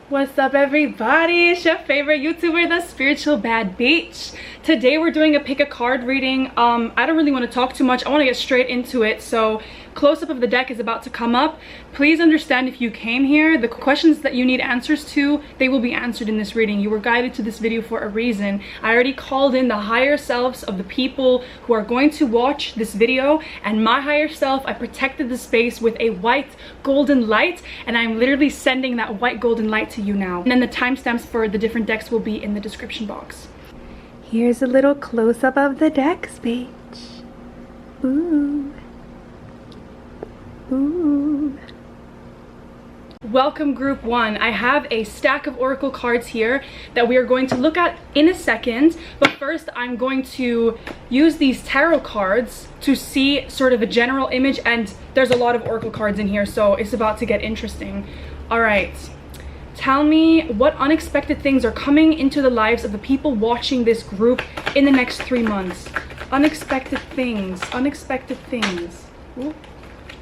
What's up, everybody? It's your favorite YouTuber, the Spiritual Bad Beach. Today we're doing a pick a card reading. I don't really want to talk too much. I want to get straight into it. So close-up of the deck is about to come up. Please understand, if you came here, the questions that you need answers to, they will be answered in this reading. You were guided to this video for a reason. I already called in the higher selves of the people who are going to watch this video, and my higher self, I protected the space with a white golden light, and I'm literally sending that white golden light to you now. And then the timestamps for the different decks will be in the description box. Here's a little close-up of the decks, bitch. Ooh. Ooh. Welcome, group one. I have a stack of oracle cards here that we are going to look at in a second, but first I'm going to use these tarot cards to see sort of a general image, and there's a lot of oracle cards in here, so it's about to get interesting. All right, tell me what unexpected things are coming into the lives of the people watching this group in the next 3 months. Unexpected things, unexpected things. Ooh.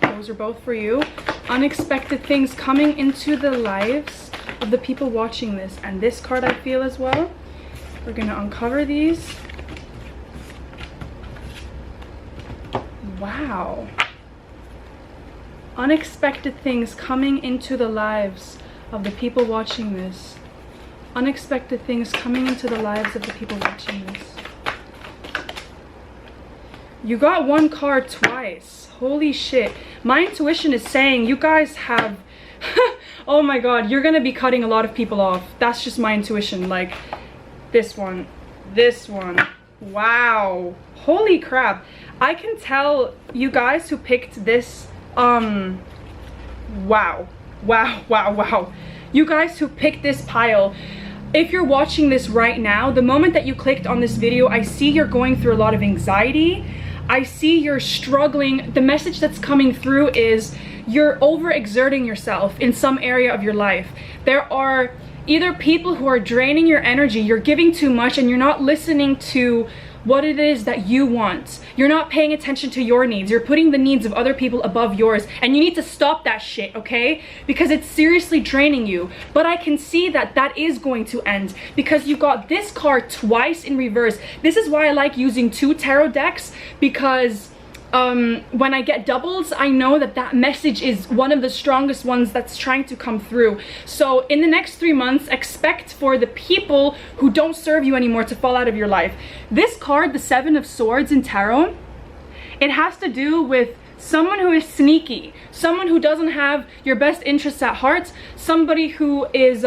Those are both for you. Unexpected things coming into the lives of the people watching this. And this card I feel as well. We're going to uncover these. Wow. Unexpected things coming into the lives of the people watching this. Unexpected things coming into the lives of the people watching this. You got one card twice. Holy shit. My intuition is saying you guys have oh my god, you're gonna be cutting a lot of people off. That's just my intuition. Like this one, wow, holy crap. I can tell you guys who picked this, wow, you guys who picked this pile, if you're watching this right now, the moment that you clicked on this video, I see you're going through a lot of anxiety. I see you're struggling. The message that's coming through is you're overexerting yourself in some area of your life. There are either people who are draining your energy, you're giving too much, and you're not listening to what it is that you want. You're not paying attention to your needs. You're putting the needs of other people above yours, and you need to stop that shit, okay? Because it's seriously draining you. But I can see that that is going to end because you got this card twice in reverse. This is why I like using 2 tarot decks, because when I get doubles, I know that that message is one of the strongest ones that's trying to come through. So in the next 3 months, expect for the people who don't serve you anymore to fall out of your life. This card, the 7 of Swords in tarot, it has to do with someone who is sneaky, someone who doesn't have your best interests at heart, somebody who is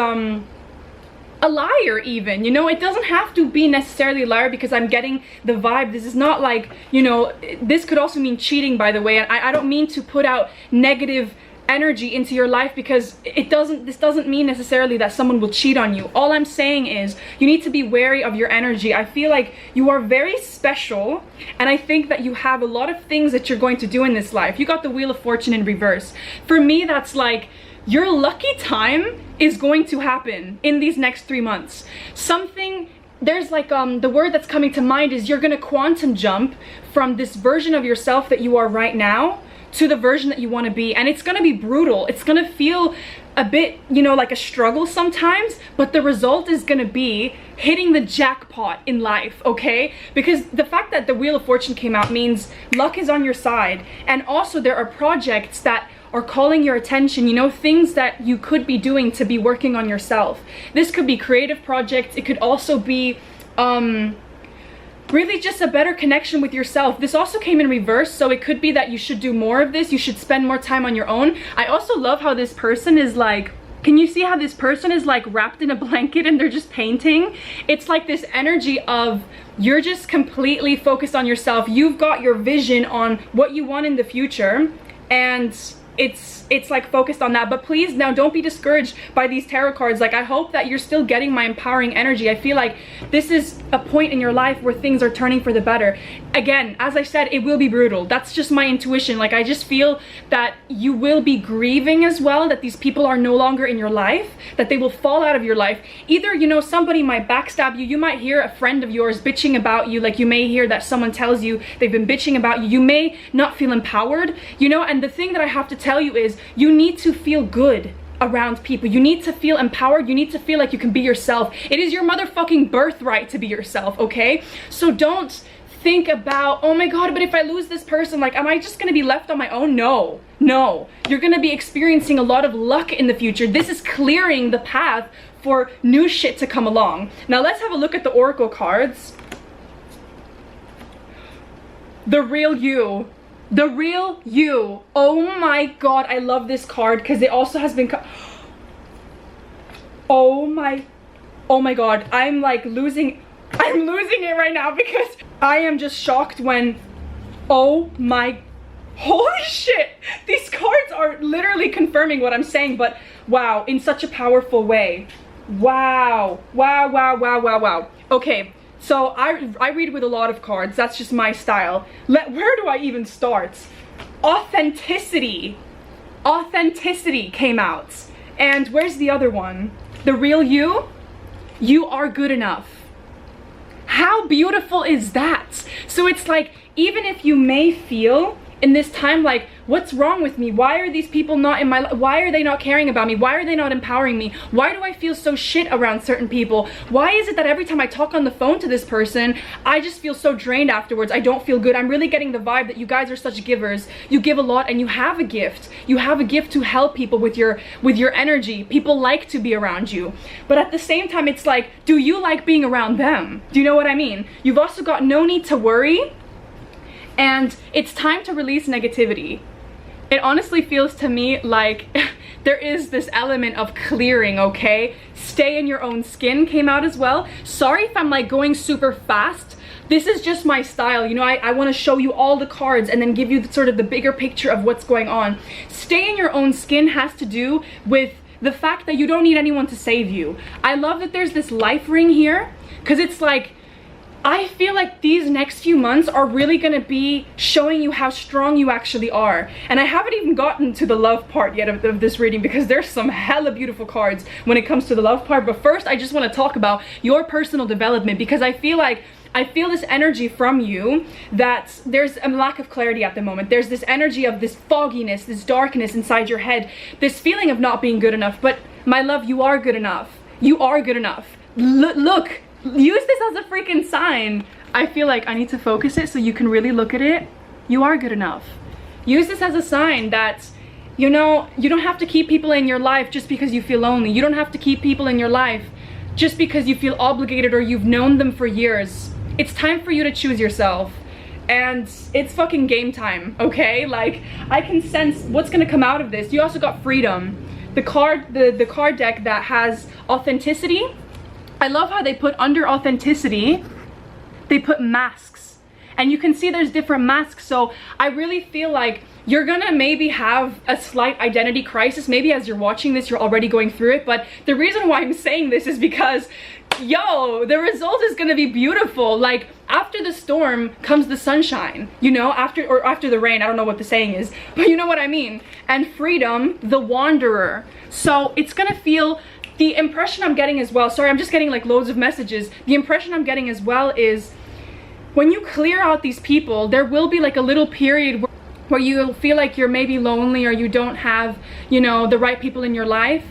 a liar even, you know. It doesn't have to be necessarily a liar, because I'm getting the vibe. This is not like, you know, this could also mean cheating, by the way, and I don't mean to put out negative energy into your life, because this doesn't mean necessarily that someone will cheat on you. All I'm saying is you need to be wary of your energy. I feel like you are very special, and I think that you have a lot of things that you're going to do in this life. You got the Wheel of Fortune in reverse. For me, that's like your lucky time is going to happen in these next 3 months. Something, there's like the word that's coming to mind is you're gonna quantum jump from this version of yourself that you are right now to the version that you want to be, and it's gonna be brutal. It's gonna feel a bit, you know, like a struggle sometimes, but the result is gonna be hitting the jackpot in life, okay? Because the fact that the Wheel of Fortune came out means luck is on your side, and also there are projects that are calling your attention, you know, things that you could be doing to be working on yourself. This could be creative projects. It could also be really just a better connection with yourself. This also came in reverse, so it could be that you should do more of this. You should spend more time on your own. I also love how this person is like, can you see how this person is like wrapped in a blanket and they're just painting? It's like this energy of you're just completely focused on yourself. You've got your vision on what you want in the future, and it's like focused on that. But please, now, don't be discouraged by these tarot cards. Like, I hope that you're still getting my empowering energy. I feel like this is a point in your life where things are turning for the better. Again, as I said, it will be brutal. That's just my intuition. Like, I just feel that you will be grieving as well, that these people are no longer in your life, that they will fall out of your life. Either, you know, somebody might backstab you. You might hear a friend of yours bitching about you. Like, you may hear that someone tells you they've been bitching about you. You may not feel empowered, you know. And the thing that I have to tell you is you need to feel good around people. You need to feel empowered. You need to feel like you can be yourself. It is your motherfucking birthright to be yourself, okay? So don't think about, oh my god, but if I lose this person, like, am I just gonna be left on my own? No, no. You're gonna be experiencing a lot of luck in the future. This is clearing the path for new shit to come along. Now let's have a look at the oracle cards. The real you. The real you. Oh my god, I love this card because it also has been oh my god, I'm like losing it right now because I am just shocked when, oh my, holy shit, these cards are literally confirming what I'm saying, but wow, in such a powerful way. Wow, wow, wow, wow, wow, wow. Okay, so I read with a lot of cards. That's just my style. Where do I even start? Authenticity. Authenticity came out. And where's the other one? The real you. You are good enough. How beautiful is that? So it's like, even if you may feel in this time like, what's wrong with me? Why are these people not in my life? Why are they not caring about me? Why are they not empowering me? Why do I feel so shit around certain people? Why is it that every time I talk on the phone to this person, I just feel so drained afterwards? I don't feel good. I'm really getting the vibe that you guys are such givers. You give a lot and you have a gift. You have a gift to help people with your energy. People like to be around you. But at the same time, it's like, do you like being around them? Do you know what I mean? You've also got no need to worry. And it's time to release negativity. It honestly feels to me like there is this element of clearing, okay? Stay in your own skin came out as well. Sorry if I'm like going super fast. This is just my style. You know, I want to show you all the cards and then give you sort of the bigger picture of what's going on. Stay in your own skin has to do with the fact that you don't need anyone to save you. I love that there's this life ring here because it's like, I feel like these next few months are really gonna be showing you how strong you actually are. And I haven't even gotten to the love part yet of this reading because there's some hella beautiful cards when it comes to the love part. But first, I just wanna talk about your personal development because I feel this energy from you that there's a lack of clarity at the moment. There's this energy of this fogginess, this darkness inside your head, this feeling of not being good enough. But my love, you are good enough. You are good enough. Look. Use this as a freaking sign. I feel like I need to focus it so you can really look at it. You are good enough. Use this as a sign that, you know, you don't have to keep people in your life just because you feel lonely. You don't have to keep people in your life just because you feel obligated or you've known them for years. It's time for you to choose yourself. And it's fucking game time, okay? Like, I can sense what's gonna come out of this. You also got freedom. The card deck that has authenticity. I love how they put under authenticity, they put masks. And you can see there's different masks. So I really feel like you're gonna maybe have a slight identity crisis. Maybe as you're watching this, you're already going through it. But the reason why I'm saying this is because, yo, the result is gonna be beautiful. Like, after the storm comes the sunshine, you know, after the rain. I don't know what the saying is, but you know what I mean. And freedom, the wanderer. So it's gonna feel, the impression I'm getting as well, sorry, I'm just getting like loads of messages. The impression I'm getting as well is when you clear out these people, there will be like a little period where you'll feel like you're maybe lonely or you don't have, you know, the right people in your life.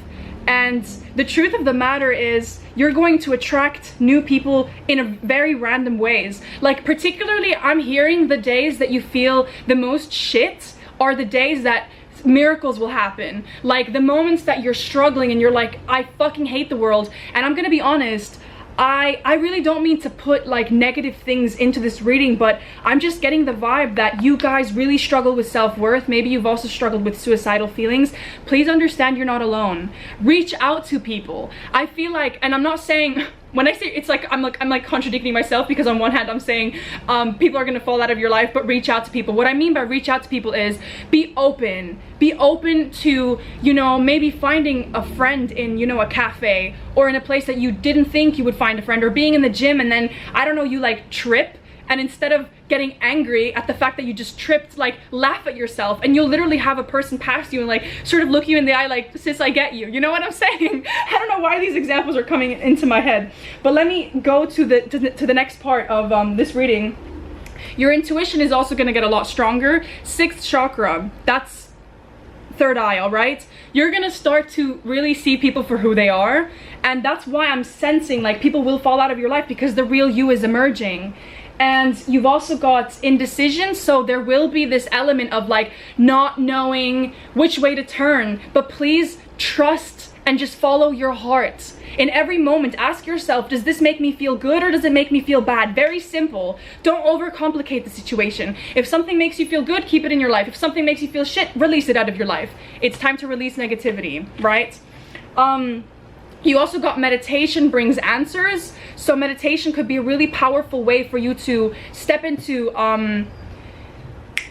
And the truth of the matter is you're going to attract new people in a very random ways. Like, particularly I'm hearing the days that you feel the most shit are the days that miracles will happen. Like the moments that you're struggling and you're like, I fucking hate the world. And I'm gonna be honest, I really don't mean to put like negative things into this reading, but I'm just getting the vibe that you guys really struggle with self-worth. Maybe you've also struggled with suicidal feelings. Please understand you're not alone. Reach out to people. I feel like, and I'm not saying, when I say it's like I'm like contradicting myself because on one hand I'm saying people are gonna fall out of your life, but reach out to people. What I mean by reach out to people is be open to, you know, maybe finding a friend in, you know, a cafe or in a place that you didn't think you would find a friend, or being in the gym and then, I don't know, you like trip, and instead of getting angry at the fact that you just tripped, like laugh at yourself, and you'll literally have a person pass you and like sort of look you in the eye like, sis, I get you. You know what I'm saying? I don't know why these examples are coming into my head, but let me go to the next part of this reading. Your intuition is also going to get a lot stronger. 6th chakra, that's third eye, all right? You're gonna start to really see people for who they are, and that's why I'm sensing like people will fall out of your life, because the real you is emerging. And you've also got indecision, so there will be this element of like not knowing which way to turn, but please trust and just follow your heart. In every moment, ask yourself, does this make me feel good or does it make me feel bad? Very simple. Don't overcomplicate the situation. If something makes you feel good, keep it in your life. If something makes you feel shit, release it out of your life. It's time to release negativity, right? You also got meditation brings answers. So meditation could be a really powerful way for you to step into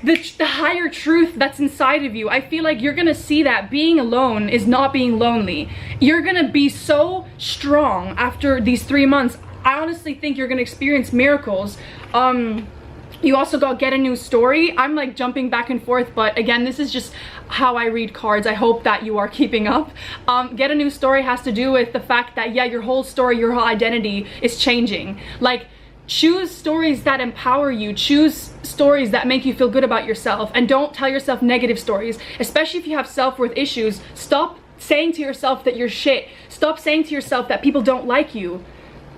the higher truth that's inside of you. I feel like you're gonna see that being alone is not being lonely. You're gonna be so strong after these 3 months. I honestly think you're gonna experience miracles. You also got get a new story. I'm like jumping back and forth, but again, this is just how I read cards. I hope that you are keeping up. Get a new story has to do with the fact that, yeah, your whole story, your whole identity is changing. Like, choose stories that empower you. Choose stories that make you feel good about yourself, and don't tell yourself negative stories, especially if you have self-worth issues. Stop saying to yourself that you're shit. Stop saying to yourself that people don't like you.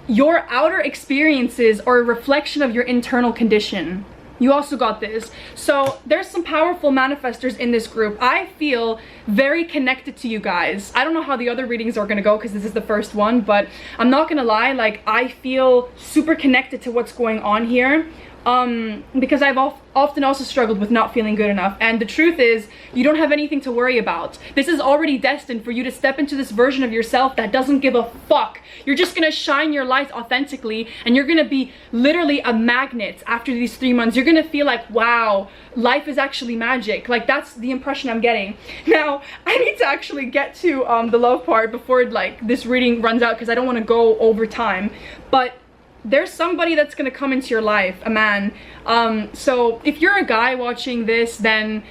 Your outer experiences are a reflection of your internal condition. You also got this. So there's some powerful manifestors in this group. I feel very connected to you guys. I don't know how the other readings are gonna go because this is the first one, but I'm not gonna lie, like I feel super connected to what's going on here. Because I've often also struggled with not feeling good enough, and the truth is you don't have anything to worry about. This is already destined for you to step into this version of yourself that doesn't give a fuck. You're just gonna shine your light authentically, and you're gonna be literally a magnet after these 3 months. You're gonna feel like, wow, life is actually magic. Like, that's the impression I'm getting. Now I need to actually get to the love part before like this reading runs out, because I don't want to go over time, but there's somebody that's gonna come into your life, a man. So if you're a guy watching this, then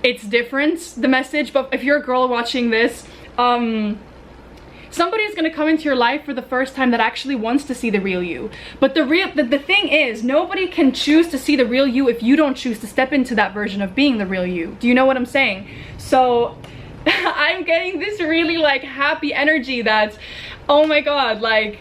it's different, the message. But if you're a girl watching this, somebody is gonna come into your life for the first time that actually wants to see the real you. But the thing is, nobody can choose to see the real you if you don't choose to step into that version of being the real you. Do you know what I'm saying? So I'm getting this really like happy energy that, oh my god, like,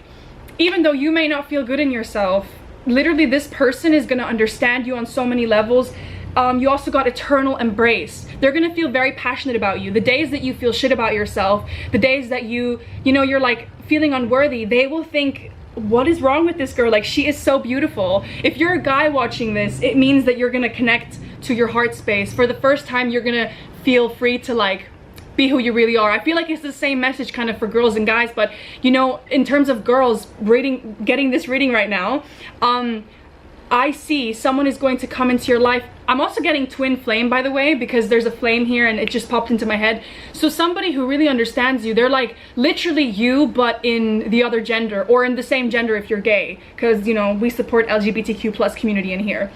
even though you may not feel good in yourself, literally this person is gonna understand you on so many levels. You also got eternal embrace. They're gonna feel very passionate about you. The days that you feel shit about yourself, the days that you know, you're like feeling unworthy, they will think, what is wrong with this girl? Like, she is so beautiful. If you're a guy watching this, it means that you're gonna connect to your heart space. For the first time, you're gonna feel free to like be who you really are. I feel like it's the same message kind of for girls and guys, but you know, in terms of girls getting this reading right now, I see someone is going to come into your life. I'm also getting twin flame, by the way, because there's a flame here and it just popped into my head. So somebody who really understands you, they're like literally you, but in the other gender, or in the same gender if you're gay, because you know, we support LGBTQ+ community in here.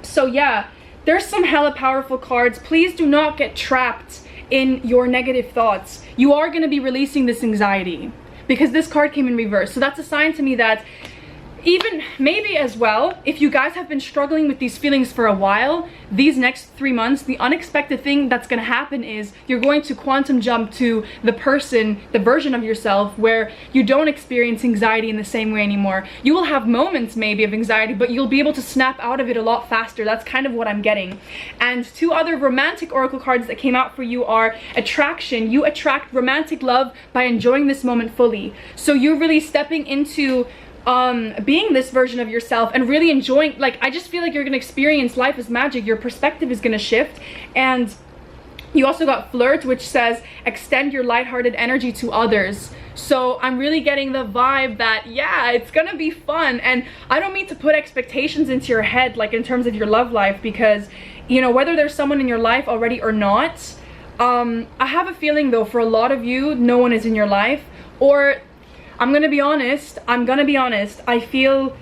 So yeah, there's some hella powerful cards. Please do not get trapped in your negative thoughts. You are going to be releasing this anxiety, because this card came in reverse. So that's a sign to me that even maybe as well, if you guys have been struggling with these feelings for a while, these next 3 months, the unexpected thing that's going to happen is you're going to quantum jump to the person, the version of yourself where you don't experience anxiety in the same way anymore. You will have moments maybe of anxiety, but you'll be able to snap out of it a lot faster. That's kind of what I'm getting. And 2 other romantic oracle cards that came out for you are attraction. You attract romantic love by enjoying this moment fully. So you're really stepping into being this version of yourself and really enjoying, like, I just feel like you're gonna experience life as magic. Your perspective is gonna shift. And you also got flirt, which says extend your lighthearted energy to others. So I'm really getting the vibe that, yeah, it's gonna be fun. And I don't mean to put expectations into your head, like in terms of your love life, because you know, whether there's someone in your life already or not, I have a feeling though, for a lot of you, no one is in your life. Or I'm gonna be honest, I feel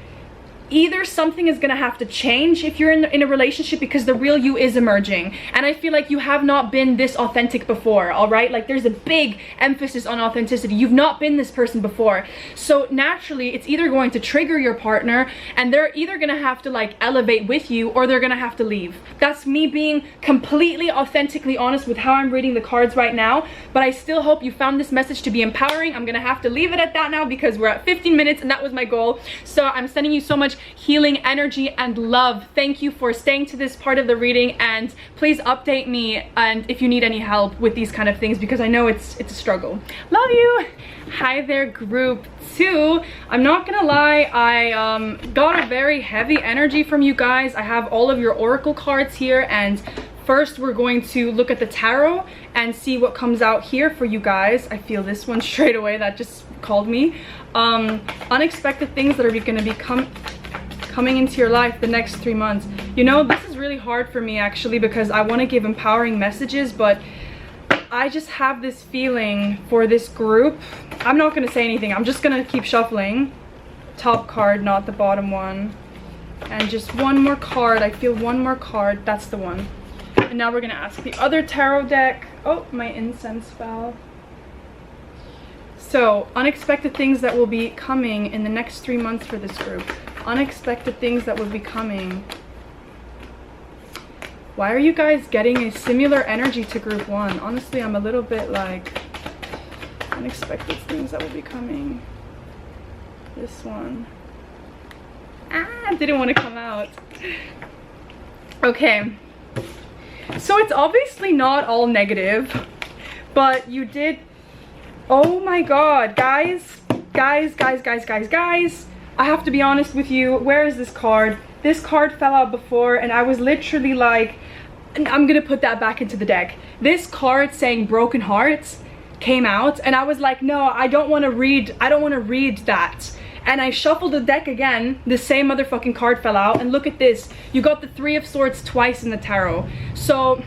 either something is gonna have to change if you're in a relationship, because the real you is emerging, and I feel like you have not been this authentic before. All right, like there's a big emphasis on authenticity. You've not been this person before, so naturally it's either going to trigger your partner, and they're either gonna have to like elevate with you, or they're gonna have to leave. That's me being completely authentically honest with how I'm reading the cards right now, but I still hope you found this message to be empowering. I'm gonna have to leave it at that now because we're at 15 minutes and that was my goal. So I'm sending you so much healing energy and love. Thank you for staying to this part of the reading, and please update me and if you need any help with these kind of things, because I know it's a struggle. Love you. Hi there, group 2. I'm not gonna lie, I got a very heavy energy from you guys. I have all of your oracle cards here, and first we're going to look at the tarot and see what comes out here for you guys. I feel this one straight away, that just called me. Unexpected things that are going to be coming into your life the next 3 months. You know, this is really hard for me actually, because I want to give empowering messages, but I just have this feeling for this group. I'm not going to say anything. I'm just going to keep shuffling. Top card, not the bottom one. And just one more card. I feel one more card. That's the one. And now we're going to ask the other tarot deck. Oh, my incense fell. So, unexpected things that will be coming in the next 3 months for this group. Unexpected things that will be coming. Why are you guys getting a similar energy to group 1? Honestly, I'm a little bit like, unexpected things that will be coming. This one. Ah, didn't want to come out. Okay. So it's obviously not all negative, but you did... Oh my god, guys, I have to be honest with you. Where is this card? This card fell out before, and I was literally like, I'm gonna put that back into the deck. This card saying broken hearts came out, and I was like, no, I don't want to read that. And I shuffled the deck again, the same motherfucking card fell out, and look at this. You got the 3 of Swords twice in the tarot. So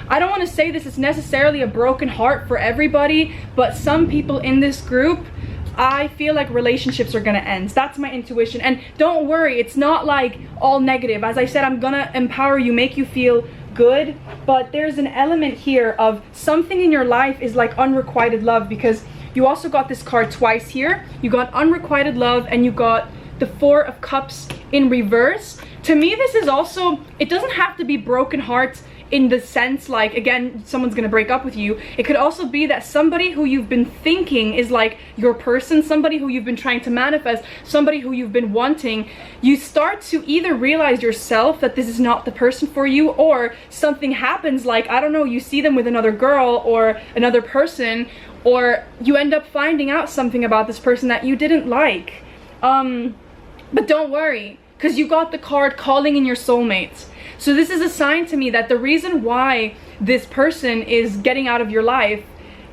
I don't want to say this is necessarily a broken heart for everybody, but some people in this group, I feel like relationships are gonna end. That's my intuition. And don't worry, it's not like all negative. As I said, I'm gonna empower you, make you feel good, but there's an element here of something in your life is like unrequited love, because you also got this card twice here. You got unrequited love, and you got the 4 of Cups in reverse. To me, this is also, it doesn't have to be broken hearts in the sense like, again, someone's gonna break up with you. It could also be that somebody who you've been thinking is like your person, somebody who you've been trying to manifest, somebody who you've been wanting, you start to either realize yourself that this is not the person for you, or something happens, like, I don't know, you see them with another girl or another person, or you end up finding out something about this person that you didn't like. But don't worry, because you got the card calling in your soulmates. So this is a sign to me that the reason why this person is getting out of your life,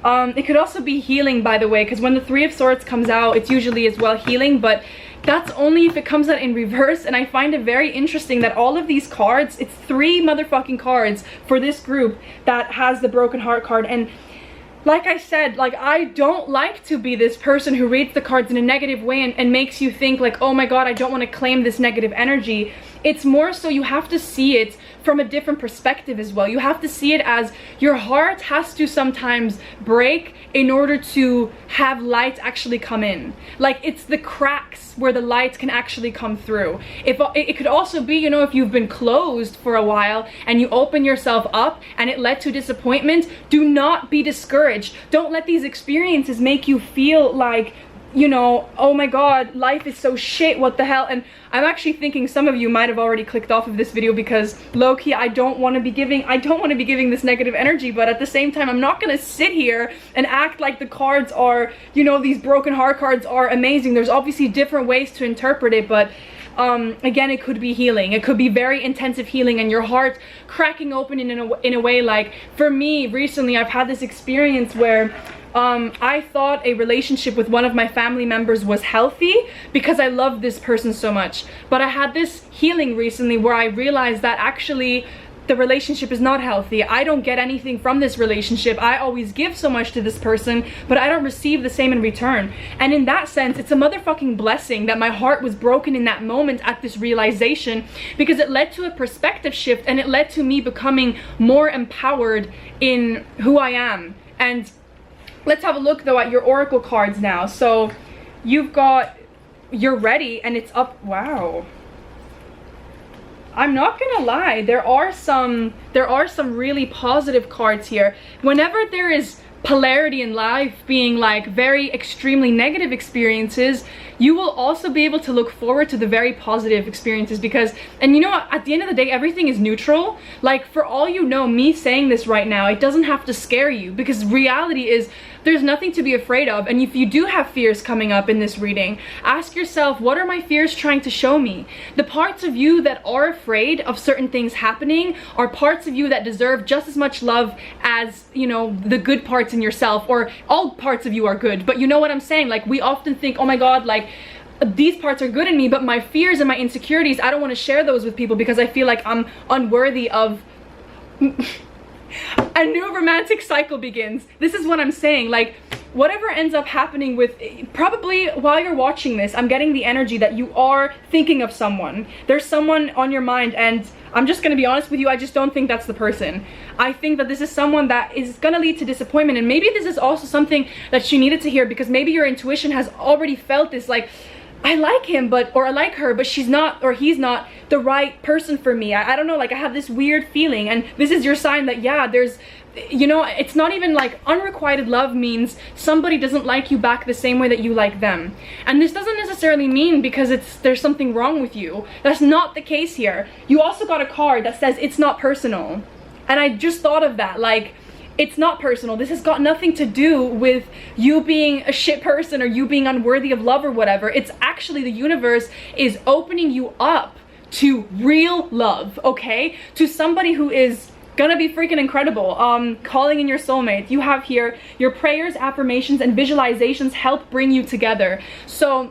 it could also be healing, by the way, because when the 3 of Swords comes out, it's usually as well healing, but that's only if it comes out in reverse. And I find it very interesting that all of these cards, it's 3 motherfucking cards for this group that has the broken heart card. And like I said, like, I don't like to be this person who reads the cards in a negative way and makes you think like, oh my god, I don't want to claim this negative energy. It's more so you have to see it from a different perspective as well. You have to see it as your heart has to sometimes break in order to have light actually come in. Like, it's the cracks where the light can actually come through. It could also be, you know, if you've been closed for a while and you open yourself up and it led to disappointment, do not be discouraged. Don't let these experiences make you feel like, you know, oh my god, life is so shit, what the hell. And I'm actually thinking some of you might have already clicked off of this video, because low-key I don't want to be giving this negative energy, but at the same time I'm not gonna sit here and act like the cards are, you know, these broken heart cards are amazing. There's obviously different ways to interpret it, but again, it could be healing. It could be very intensive healing and your heart cracking open in a way. Like, for me recently, I've had this experience where I thought a relationship with one of my family members was healthy because I loved this person so much. But I had this healing recently where I realized that actually the relationship is not healthy. I don't get anything from this relationship. I always give so much to this person, but I don't receive the same in return. And in that sense, it's a motherfucking blessing that my heart was broken in that moment at this realization, because it led to a perspective shift, and it led to me becoming more empowered in who I am. And let's have a look though at your oracle cards now. So you've got, you're ready, and it's up. Wow. I'm not gonna lie, there are some really positive cards here. Whenever there is polarity in life being like very extremely negative experiences, you will also be able to look forward to the very positive experiences, because, and you know what, at the end of the day, everything is neutral. Like, for all you know, me saying this right now, it doesn't have to scare you, because reality is there's nothing to be afraid of. And if you do have fears coming up in this reading, ask yourself, what are my fears trying to show me? The parts of you that are afraid of certain things happening are parts of you that deserve just as much love as, you know, the good parts in yourself, or all parts of you are good. But you know what I'm saying? Like, we often think, oh my God, like, these parts are good in me, but my fears and my insecurities, I don't want to share those with people because I feel like I'm unworthy of... A new romantic cycle begins. This is what I'm saying. Like, whatever ends up happening with, probably while you're watching this, I'm getting the energy that you are thinking of someone. There's someone on your mind, and I'm just gonna be honest with you, I just don't think that's the person. I think that this is someone that is gonna lead to disappointment, and maybe this is also something that she needed to hear, because maybe your intuition has already felt this, like, I like him, but, or I like her, but she's not, or he's not the right person for me. I don't know, like, I have this weird feeling, and this is your sign that, yeah, there's, you know, it's not even like unrequited love means somebody doesn't like you back the same way that you like them. And this doesn't necessarily mean because there's something wrong with you. That's not the case here. You also got a card that says it's not personal. And I just thought of that, like, it's not personal. This has got nothing to do with you being a shit person or you being unworthy of love or whatever. It's actually the universe is opening you up to real love, okay? To somebody who is gonna be freaking incredible. Calling in your soulmate. You have here your prayers, affirmations, and visualizations help bring you together. So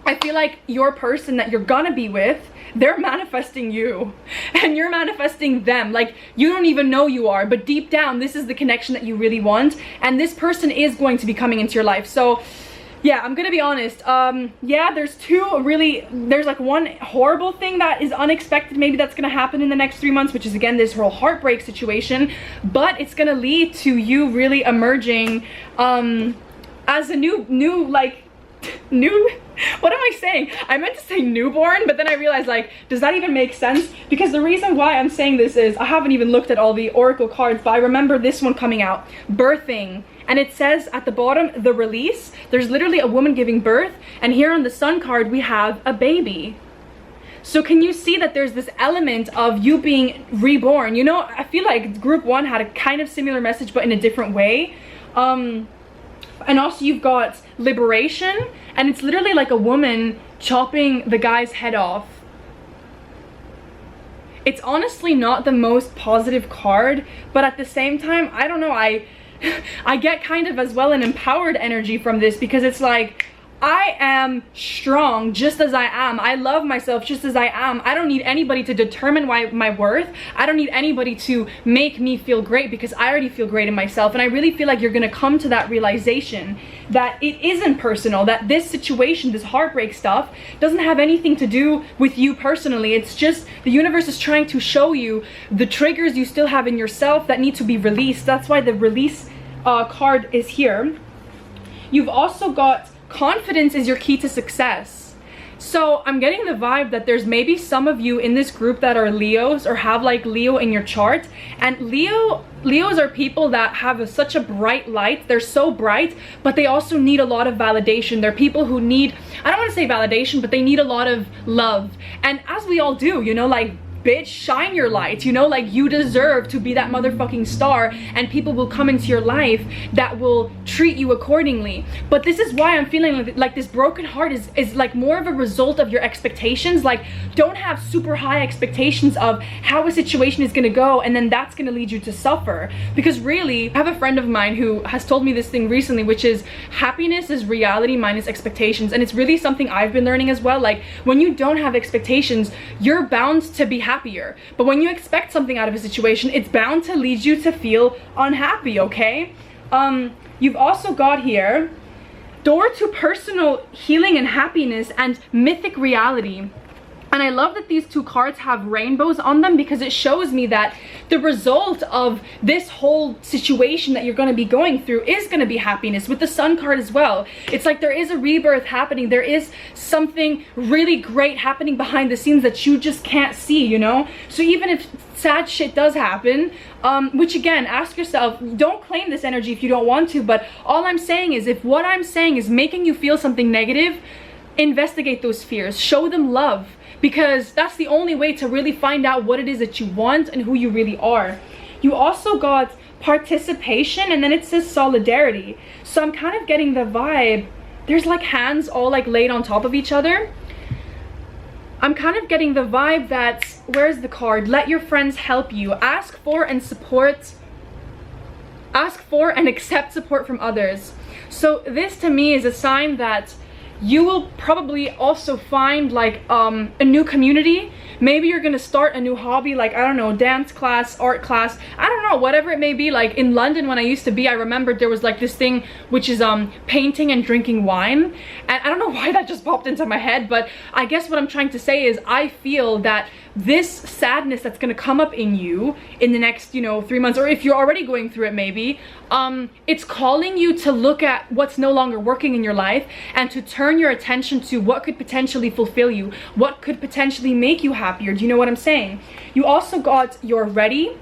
I feel like your person that you're gonna be with, they're manifesting you and you're manifesting them. Like, you don't even know you are, but deep down this is the connection that you really want, and this person is going to be coming into your life. So yeah, I'm gonna be honest, yeah, there's like one horrible thing that is unexpected maybe that's gonna happen in the next 3 months, which is again this whole heartbreak situation, but it's gonna lead to you really emerging as a new what am I saying? I meant to say newborn, but then I realized, like, does that even make sense? Because the reason why I'm saying this is I haven't even looked at all the oracle cards, but I remember this one coming out, birthing. And it says at the bottom, the release. There's literally a woman giving birth, and here on the sun card we have a baby. So can you see that there's this element of you being reborn? You know, I feel like group 1 had a kind of similar message, but in a different way. And also you've got liberation, and it's literally like a woman chopping the guy's head off. It's honestly not the most positive card, but at the same time, I don't know, I get kind of as well an empowered energy from this, because it's like, I am strong just as I am. I love myself just as I am. I don't need anybody to determine my worth. I don't need anybody to make me feel great, because I already feel great in myself. And I really feel like you're gonna come to that realization that it isn't personal, that this situation, this heartbreak stuff, doesn't have anything to do with you personally. It's just the universe is trying to show you the triggers you still have in yourself that need to be released. That's why the release card is here. You've also got confidence is your key to success. So I'm getting the vibe that there's maybe some of you in this group that are Leos or have like Leo in your chart. And Leos are people that have such a bright light. They're so bright, but they also need a lot of validation. They're people who need, I don't want to say validation, but they need a lot of love. And as we all do, you know, like, bitch, shine your light, you know, like, you deserve to be that motherfucking star, and people will come into your life that will treat you accordingly. But this is why I'm feeling like this broken heart is like more of a result of your expectations. Like, don't have super high expectations of how a situation is gonna go, and then that's gonna lead you to suffer. Because really, I have a friend of mine who has told me this thing recently, which is happiness is reality minus expectations. And it's really something I've been learning as well. Like, when you don't have expectations, you're bound to be happy happier. But when you expect something out of a situation, it's bound to lead you to feel unhappy, okay? You've also got here, door to personal healing and happiness and mythic reality. And I love that these two cards have rainbows on them, because it shows me that the result of this whole situation that you're going to be going through is going to be happiness, with the Sun card as well. It's like there is a rebirth happening. There is something really great happening behind the scenes that you just can't see, you know? So even if sad shit does happen, which again, ask yourself, don't claim this energy if you don't want to, but all I'm saying is, if what I'm saying is making you feel something negative, investigate those fears, show them love, because that's the only way to really find out what it is that you want and who you really are. You also got participation, and then it says solidarity. So I'm kind of getting the vibe, there's like hands all like laid on top of each other. I'm kind of getting the vibe that, where's the card? Let your friends help you. Ask for and accept support from others. So this to me is a sign that you will probably also find like a new community. Maybe you're gonna start a new hobby, like, I don't know, dance class, art class, I don't know, whatever it may be. Like in London when I used to be, I remembered there was like this thing which is painting and drinking wine, and I don't know why that just popped into my head, but I guess what I'm trying to say is, I feel that this sadness that's gonna come up in you in the next, you know, 3 months, or if you're already going through it maybe, it's calling you to look at what's no longer working in your life and to turn your attention to what could potentially fulfill you, what could potentially make you happier. Do you know what I'm saying? You also got you're ready,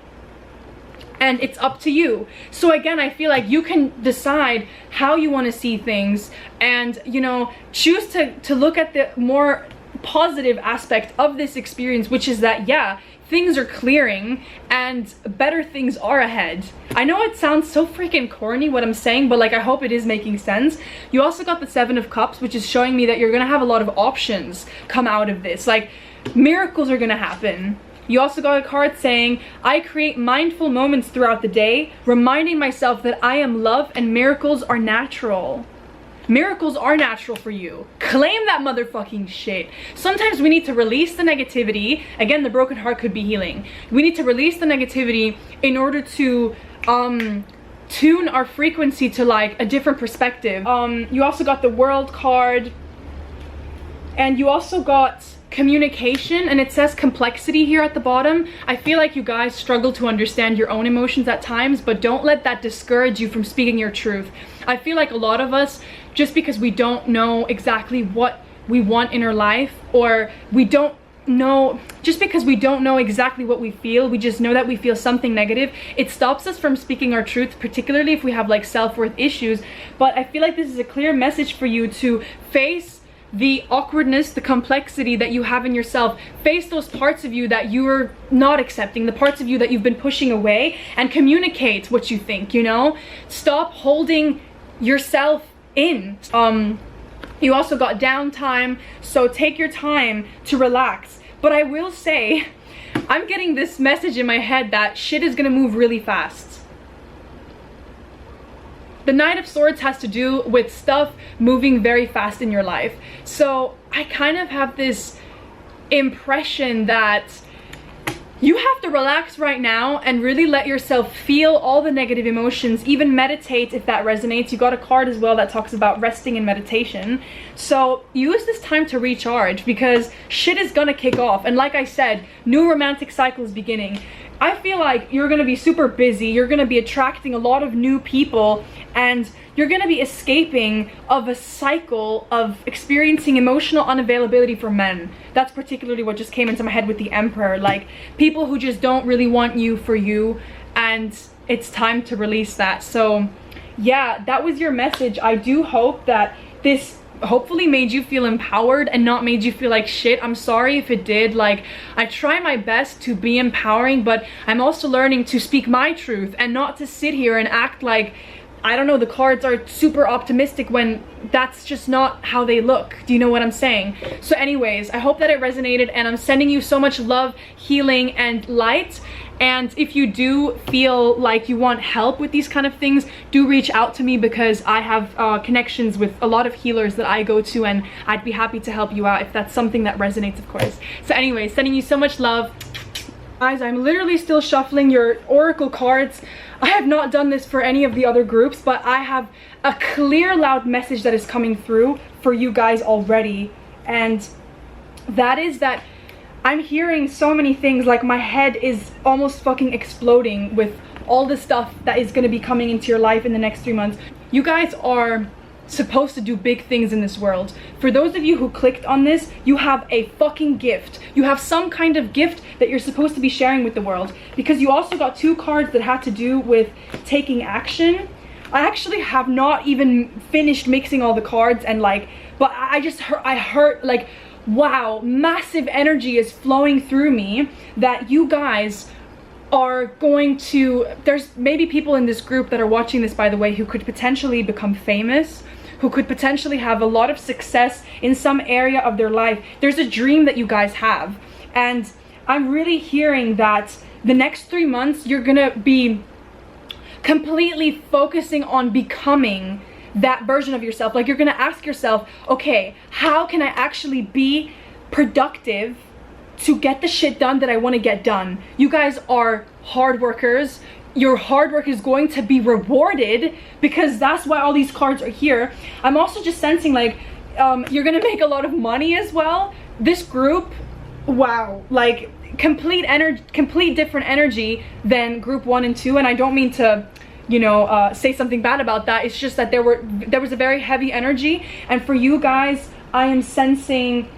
and it's up to you. So again, I feel like you can decide how you want to see things, and, you know, choose to look at the more positive aspect of this experience, which is that, yeah, things are clearing and better things are ahead. I know it sounds so freaking corny what I'm saying, but like, I hope it is making sense. You also got the 7 of Cups, which is showing me that you're gonna have a lot of options come out of this. Like, miracles are gonna happen. You also got a card saying, I create mindful moments throughout the day, reminding myself that I am love and miracles are natural. Miracles are natural for you. Claim that motherfucking shit. Sometimes we need to release the negativity. Again, the broken heart could be healing. We need to release the negativity in order to tune our frequency to like a different perspective. You also got the World card, and you also got communication, and it says complexity here at the bottom. I feel like you guys struggle to understand your own emotions at times, but don't let that discourage you from speaking your truth. I feel like a lot of us, just because we don't know exactly what we want in our life, or just because we don't know exactly what we feel, we just know that we feel something negative, it stops us from speaking our truth, particularly if we have like self-worth issues. But I feel like this is a clear message for you to face the awkwardness, the complexity that you have in yourself. Face those parts of you that you're not accepting, the parts of you that you've been pushing away, and communicate what you think, you know? Stop holding yourself in. You also got downtime, so take your time to relax. But I will say, I'm getting this message in my head that shit is gonna move really fast. The Knight of Swords has to do with stuff moving very fast in your life. So I kind of have this impression that you have to relax right now and really let yourself feel all the negative emotions, even meditate if that resonates. You got a card as well that talks about resting and meditation. So use this time to recharge, because shit is gonna kick off. And like I said, new romantic cycle is beginning. I feel like you're gonna be super busy, you're gonna be attracting a lot of new people, and you're gonna be escaping of a cycle of experiencing emotional unavailability for men. That's particularly what just came into my head with the Emperor. Like, people who just don't really want you for you, and it's time to release that. So yeah, that was your message. I do hope that this hopefully made you feel empowered and not made you feel like shit. I'm sorry if it did. Like, I try my best to be empowering, but I'm also learning to speak my truth and not to sit here and act like, I don't know, the cards are super optimistic when that's just not how they look. Do you know what I'm saying? So anyways, I hope that it resonated, and I'm sending you so much love, healing, and light. And if you do feel like you want help with these kind of things, do reach out to me, because I have connections with a lot of healers that I go to, and I'd be happy to help you out if that's something that resonates, of course. So anyways, sending you so much love. Guys, I'm literally still shuffling your oracle cards. I have not done this for any of the other groups, but I have a clear, loud message that is coming through for you guys already. And that is that I'm hearing so many things, like my head is almost fucking exploding with all the stuff that is going to be coming into your life in the next 3 months. You guys are supposed to do big things in this world. For those of you who clicked on this, you have a fucking gift. You have some kind of gift that you're supposed to be sharing with the world, because you also got 2 cards that had to do with taking action. I actually have not even finished mixing all the cards, and like, but I heard like, wow, massive energy is flowing through me that you guys are going to, there's maybe people in this group that are watching this, by the way, who could potentially become famous, who could potentially have a lot of success in some area of their life. There's a dream that you guys have, and I'm really hearing that the next 3 months you're gonna be completely focusing on becoming that version of yourself. Like, you're gonna ask yourself, okay, how can I actually be productive to get the shit done that I want to get done? You guys are hard workers. Your hard work is going to be rewarded, because that's why all these cards are here. I'm also just sensing like you're gonna make a lot of money as well. This group, wow, like complete different energy than group 1 and 2. And I don't mean to, you know, say something bad about that. It's just that there was a very heavy energy, and for you guys, I am sensing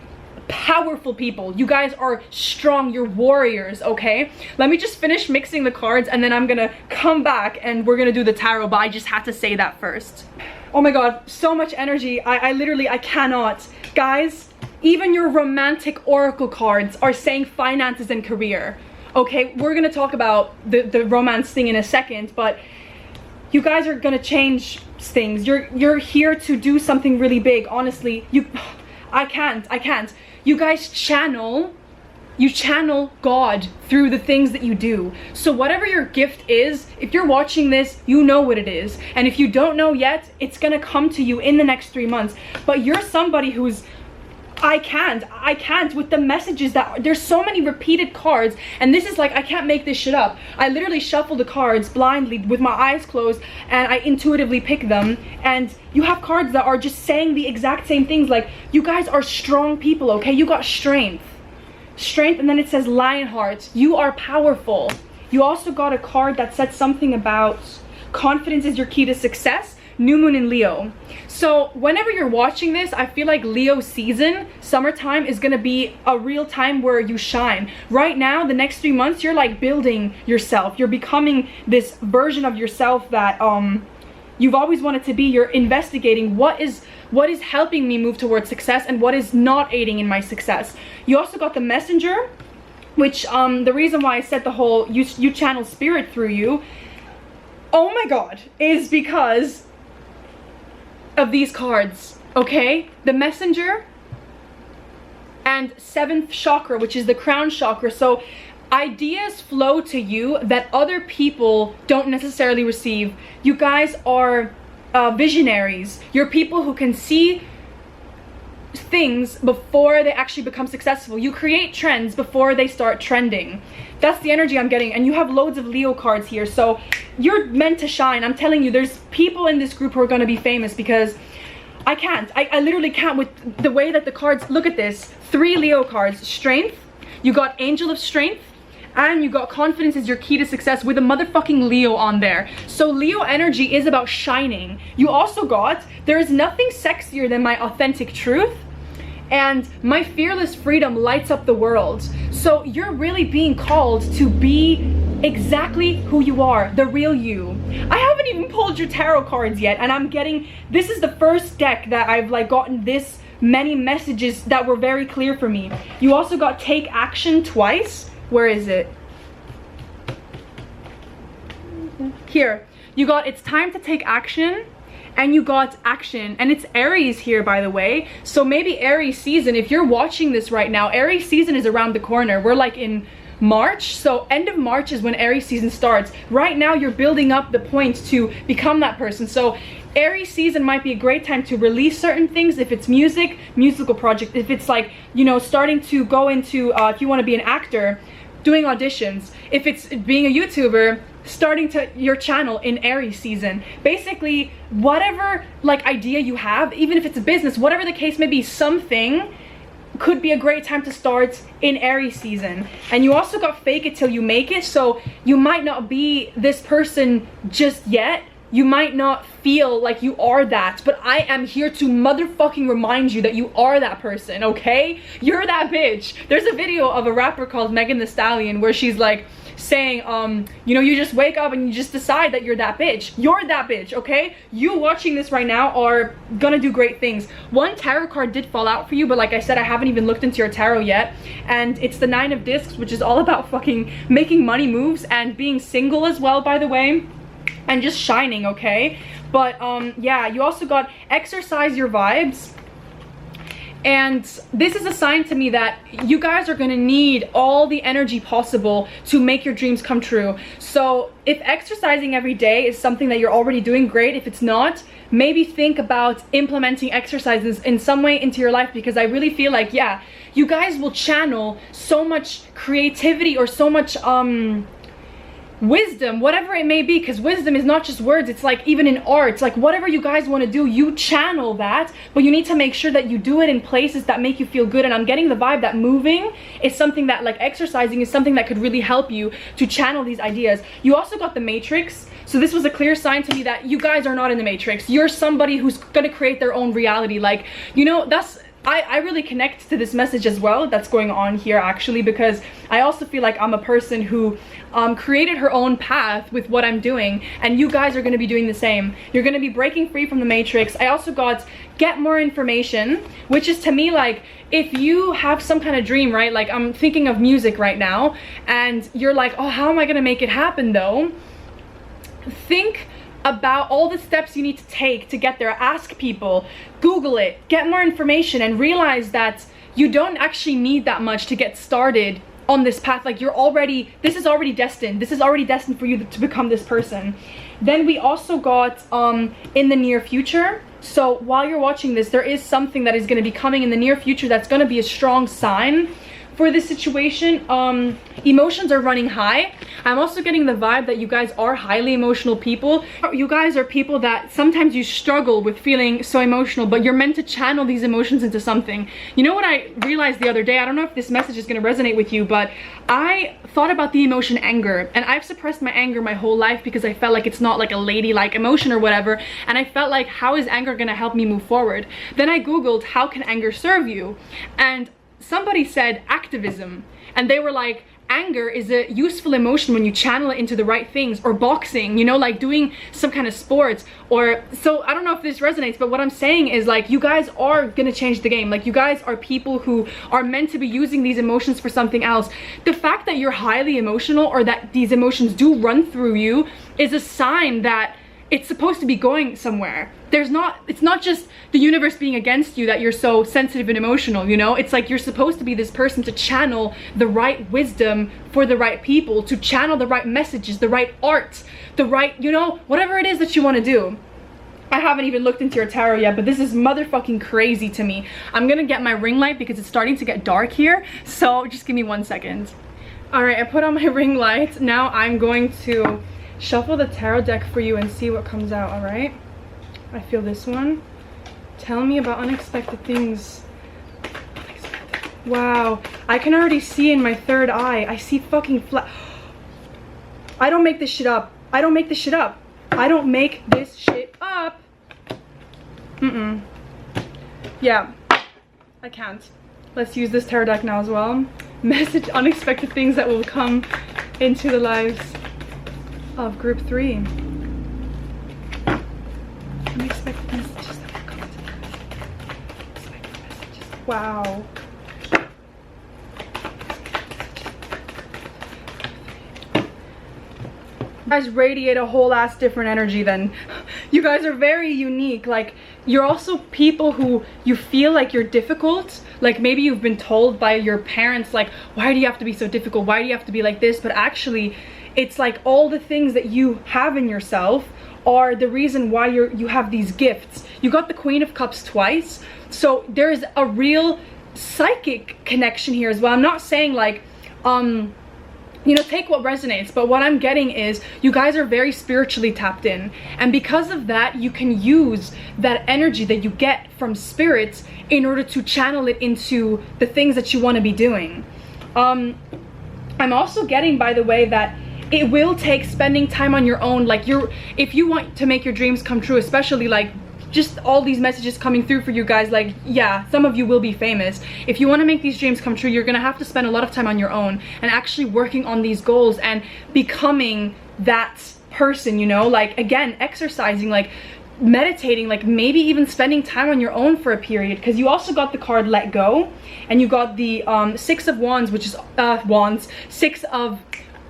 powerful people. You guys are strong, you're warriors. Okay, let me just finish mixing the cards, and then I'm gonna come back and we're gonna do the tarot, but I just had to say that first. Oh my god, so much energy. I literally, I cannot. Guys, even your romantic oracle cards are saying finances and career. Okay, we're gonna talk about the romance thing in a second, but you guys are gonna change things. You're here to do something really big. Honestly, I can't. You guys channel God through the things that you do. So whatever your gift is, if you're watching this, you know what it is. And if you don't know yet, it's gonna come to you in the next 3 months. But you're somebody who's, I can't with the messages that there's so many repeated cards, and this is like, I can't make this shit up. I literally shuffle the cards blindly with my eyes closed, and I intuitively pick them, and you have cards that are just saying the exact same things. Like, you guys are strong people. Okay, you got strength, and then it says Lionheart. You are powerful. You also got a card that said something about confidence is your key to success. New moon in Leo. So whenever you're watching this, I feel like Leo season, summertime, is gonna be a real time where you shine. Right now, the next 3 months, you're like building yourself. You're becoming this version of yourself that you've always wanted to be. You're investigating what is helping me move towards success and what is not aiding in my success. You also got the Messenger, which the reason why I said the whole you channel spirit through you, oh my god, is because of these cards. Okay, the Messenger and 7th chakra, which is the crown chakra. So ideas flow to you that other people don't necessarily receive. You guys are visionaries. You're people who can see things before they actually become successful. You create trends before they start trending. That's the energy I'm getting, and you have loads of Leo cards here, so you're meant to shine. I'm telling you, there's people in this group who are going to be famous, because I literally can't with the way that the cards, look at this, 3 Leo cards. Strength, you got Angel of Strength, and you got confidence is your key to success with a motherfucking Leo on there. So Leo energy is about shining. You also got, there is nothing sexier than my authentic truth, and my fearless freedom lights up the world. So you're really being called to be exactly who you are, the real you. I haven't even pulled your tarot cards yet, and I'm getting, this is the first deck that I've like gotten this many messages that were very clear for me. You also got take action twice. Where is it? Here. You got it's time to take action, and you got action, and it's Aries here, by the way. So maybe Aries season, if you're watching this right now, Aries season is around the corner. We're like in March, so end of March is when Aries season starts. Right now you're building up the points to become that person. So Aries season might be a great time to release certain things. If it's musical project, if it's like, you know, starting to go into if you want to be an actor, doing auditions. If it's being a YouTuber, starting to your channel in Aries season. Basically, whatever like idea you have, even if it's a business, whatever the case may be, something could be a great time to start in Aries season. And you also got fake it till you make it, so you might not be this person just yet. You might not feel like you are that, but I am here to motherfucking remind you that you are that person, okay? You're that bitch. There's a video of a rapper called Megan Thee Stallion where she's like saying, you know, you just wake up and you just decide that you're that bitch. You're that bitch, okay? You watching this right now are gonna do great things. One tarot card did fall out for you, but like I said, I haven't even looked into your tarot yet. And it's the 9 of Discs, which is all about fucking making money moves and being single as well, by the way. And just shining, okay? But yeah, you also got exercise your vibes. And this is a sign to me that you guys are gonna need all the energy possible to make your dreams come true. So if exercising every day is something that you're already doing, great. If it's not, maybe think about implementing exercises in some way into your life, because I really feel like, yeah, you guys will channel so much creativity or so much wisdom, whatever it may be, because wisdom is not just words, it's like even in art, like whatever you guys want to do, you channel that, but you need to make sure that you do it in places that make you feel good. And I'm getting the vibe that moving is something that, like exercising is something that could really help you to channel these ideas. You also got the Matrix, so this was a clear sign to me that you guys are not in the Matrix. You're somebody who's gonna create their own reality. Like, you know, that's I really connect to this message as well that's going on here, actually, because I also feel like I'm a person who created her own path with what I'm doing, and you guys are going to be doing the same. You're going to be breaking free from the Matrix. I also got get more information, which is to me like, if you have some kind of dream, right? Like I'm thinking of music right now, and you're like, oh, how am I going to make it happen though? Think about all the steps you need to take to get there. Ask people, Google it, get more information, and realize that you don't actually need that much to get started on this path. Like you're already, this is already destined for you to become this person. Then we also got in the near future. So while you're watching this, there is something that is going to be coming in the near future that's going to be a strong sign for this situation. Emotions are running high. I'm also getting the vibe that you guys are highly emotional people. You guys are people that sometimes you struggle with feeling so emotional, but you're meant to channel these emotions into something. You know what I realized the other day? I don't know if this message is going to resonate with you, but I thought about the emotion anger, and I've suppressed my anger my whole life because I felt like it's not like a ladylike emotion or whatever, and I felt like, how is anger going to help me move forward? Then I googled, how can anger serve you? And somebody said activism, and they were like, anger is a useful emotion when you channel it into the right things, or boxing, you know, like doing some kind of sports. Or so I don't know if this resonates, but what I'm saying is like, you guys are gonna change the game. Like you guys are people who are meant to be using these emotions for something else. The fact that you're highly emotional, or that these emotions do run through you, is a sign that it's supposed to be going somewhere. It's not just the universe being against you that you're so sensitive and emotional, you know? It's like you're supposed to be this person to channel the right wisdom for the right people, to channel the right messages, the right art, the right, you know, whatever it is that you want to do. I haven't even looked into your tarot yet, but this is motherfucking crazy to me. I'm gonna get my ring light because it's starting to get dark here, so just give me 1 second. All right, I put on my ring light. Now I'm going to shuffle the tarot deck for you and see what comes out. All right, I feel this one. Tell me about unexpected things. Unexpected. Wow, I can already see in my third eye. I see fucking I don't make this shit up. I don't make this shit up. I don't make this shit up. Yeah, I can't. Let's use this tarot deck now as well. Message unexpected things that will come into the lives of group 3. Unexpected messages that will come into the lives. Unexpected messages. Wow. You guys radiate a whole ass different energy then. You guys are very unique. Like, you're also people who you feel like you're difficult. Like maybe you've been told by your parents, like, why do you have to be so difficult? Why do you have to be like this? But actually, it's like all the things that you have in yourself are the reason why you have these gifts. You got the Queen of Cups twice. So there is a real psychic connection here as well. I'm not saying like, you know, take what resonates. But what I'm getting is you guys are very spiritually tapped in, and because of that, you can use that energy that you get from spirits in order to channel it into the things that you want to be doing. I'm also getting, by the way, that it will take spending time on your own. Like, if you want to make your dreams come true, especially like just all these messages coming through for you guys, like, yeah, some of you will be famous. If you want to make these dreams come true, you're gonna have to spend a lot of time on your own and actually working on these goals and becoming that person, you know, like, again, exercising, like meditating, like maybe even spending time on your own for a period, because you also got the card Let Go, and you got the Six of Wands, which is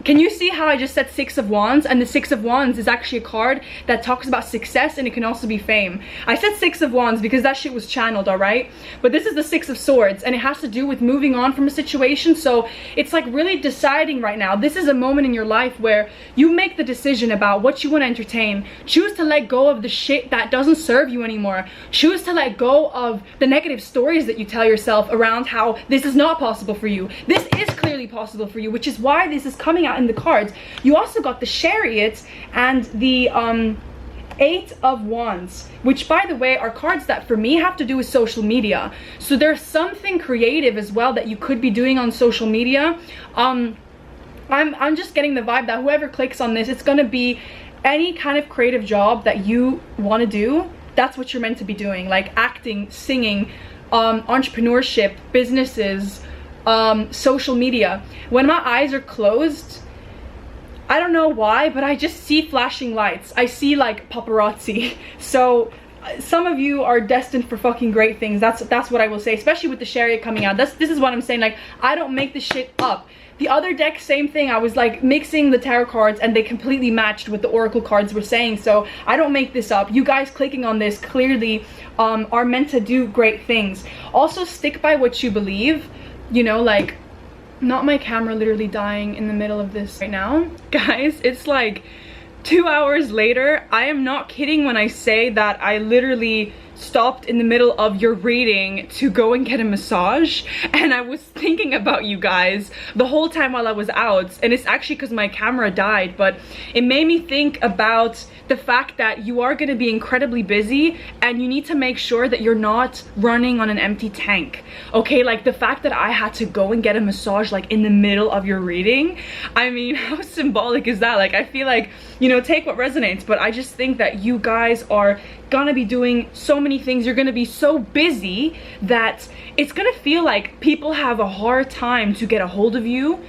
can you see how I just said Six of Wands? And the Six of Wands is actually a card that talks about success, and it can also be fame. I said Six of Wands because that shit was channeled, all right? But this is the Six of Swords, and it has to do with moving on from a situation. So it's like really deciding right now. This is a moment in your life where you make the decision about what you want to entertain. Choose to let go of the shit that doesn't serve you anymore. Choose to let go of the negative stories that you tell yourself around how this is not possible for you. This is clearly possible for you, which is why this is coming out in the cards. You also got the Chariot and the Eight of Wands, which, by the way, are cards that for me have to do with social media. So there's something creative as well that you could be doing on social media. I'm just getting the vibe that whoever clicks on this, it's gonna be any kind of creative job that you want to do. That's what you're meant to be doing, like acting, singing, entrepreneurship, businesses, social media. When my eyes are closed, I don't know why, but I just see flashing lights. I see like paparazzi. So some of you are destined for fucking great things. That's what I will say, especially with the Chariot coming out. This is what I'm saying. Like, I don't make this shit up. The other deck, same thing. I was like mixing the tarot cards and they completely matched what the oracle cards were saying. So I don't make this up. You guys clicking on this clearly are meant to do great things. Also, stick by what you believe. You know, like, not my camera literally dying in the middle of this right now. Guys, it's like 2 hours later. I am not kidding when I say that I literally stopped in the middle of your reading to go and get a massage, and I was thinking about you guys the whole time while I was out. And it's actually because my camera died, but it made me think about the fact that you are going to be incredibly busy and you need to make sure that you're not running on an empty tank. Okay, like the fact that I had to go and get a massage like in the middle of your reading, I mean, how symbolic is that? Like, I feel like, you know, take what resonates, but I just think that you guys are gonna be doing so many things. You're gonna be so busy that it's gonna feel like people have a hard time to get a hold of you.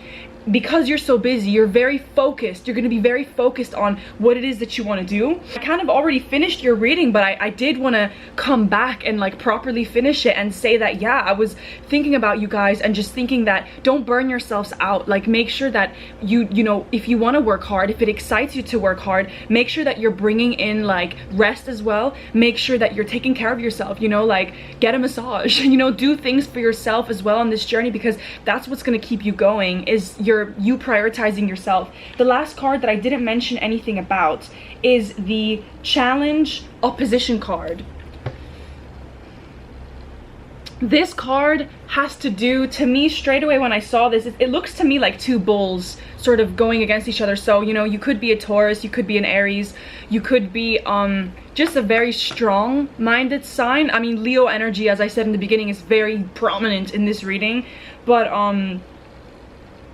Because you're so busy, you're very focused. You're going to be very focused on what it is that you want to do. I kind of already finished your reading, but I did want to come back and like properly finish it and say that, yeah, I was thinking about you guys and just thinking that don't burn yourselves out. Like, make sure that you know, if you want to work hard, if it excites you to work hard, make sure that you're bringing in like rest as well. Make sure that you're taking care of yourself, you know, like get a massage, you know, do things for yourself as well on this journey, because that's what's going to keep you going, is you prioritizing yourself. The last card that I didn't mention anything about is the Challenge Opposition card. This card has to do, to me, straight away when I saw this, it looks to me like two bulls sort of going against each other. So, you know, you could be a Taurus, you could be an Aries, you could be just a very strong-minded sign. I mean, Leo energy, as I said in the beginning, is very prominent in this reading. But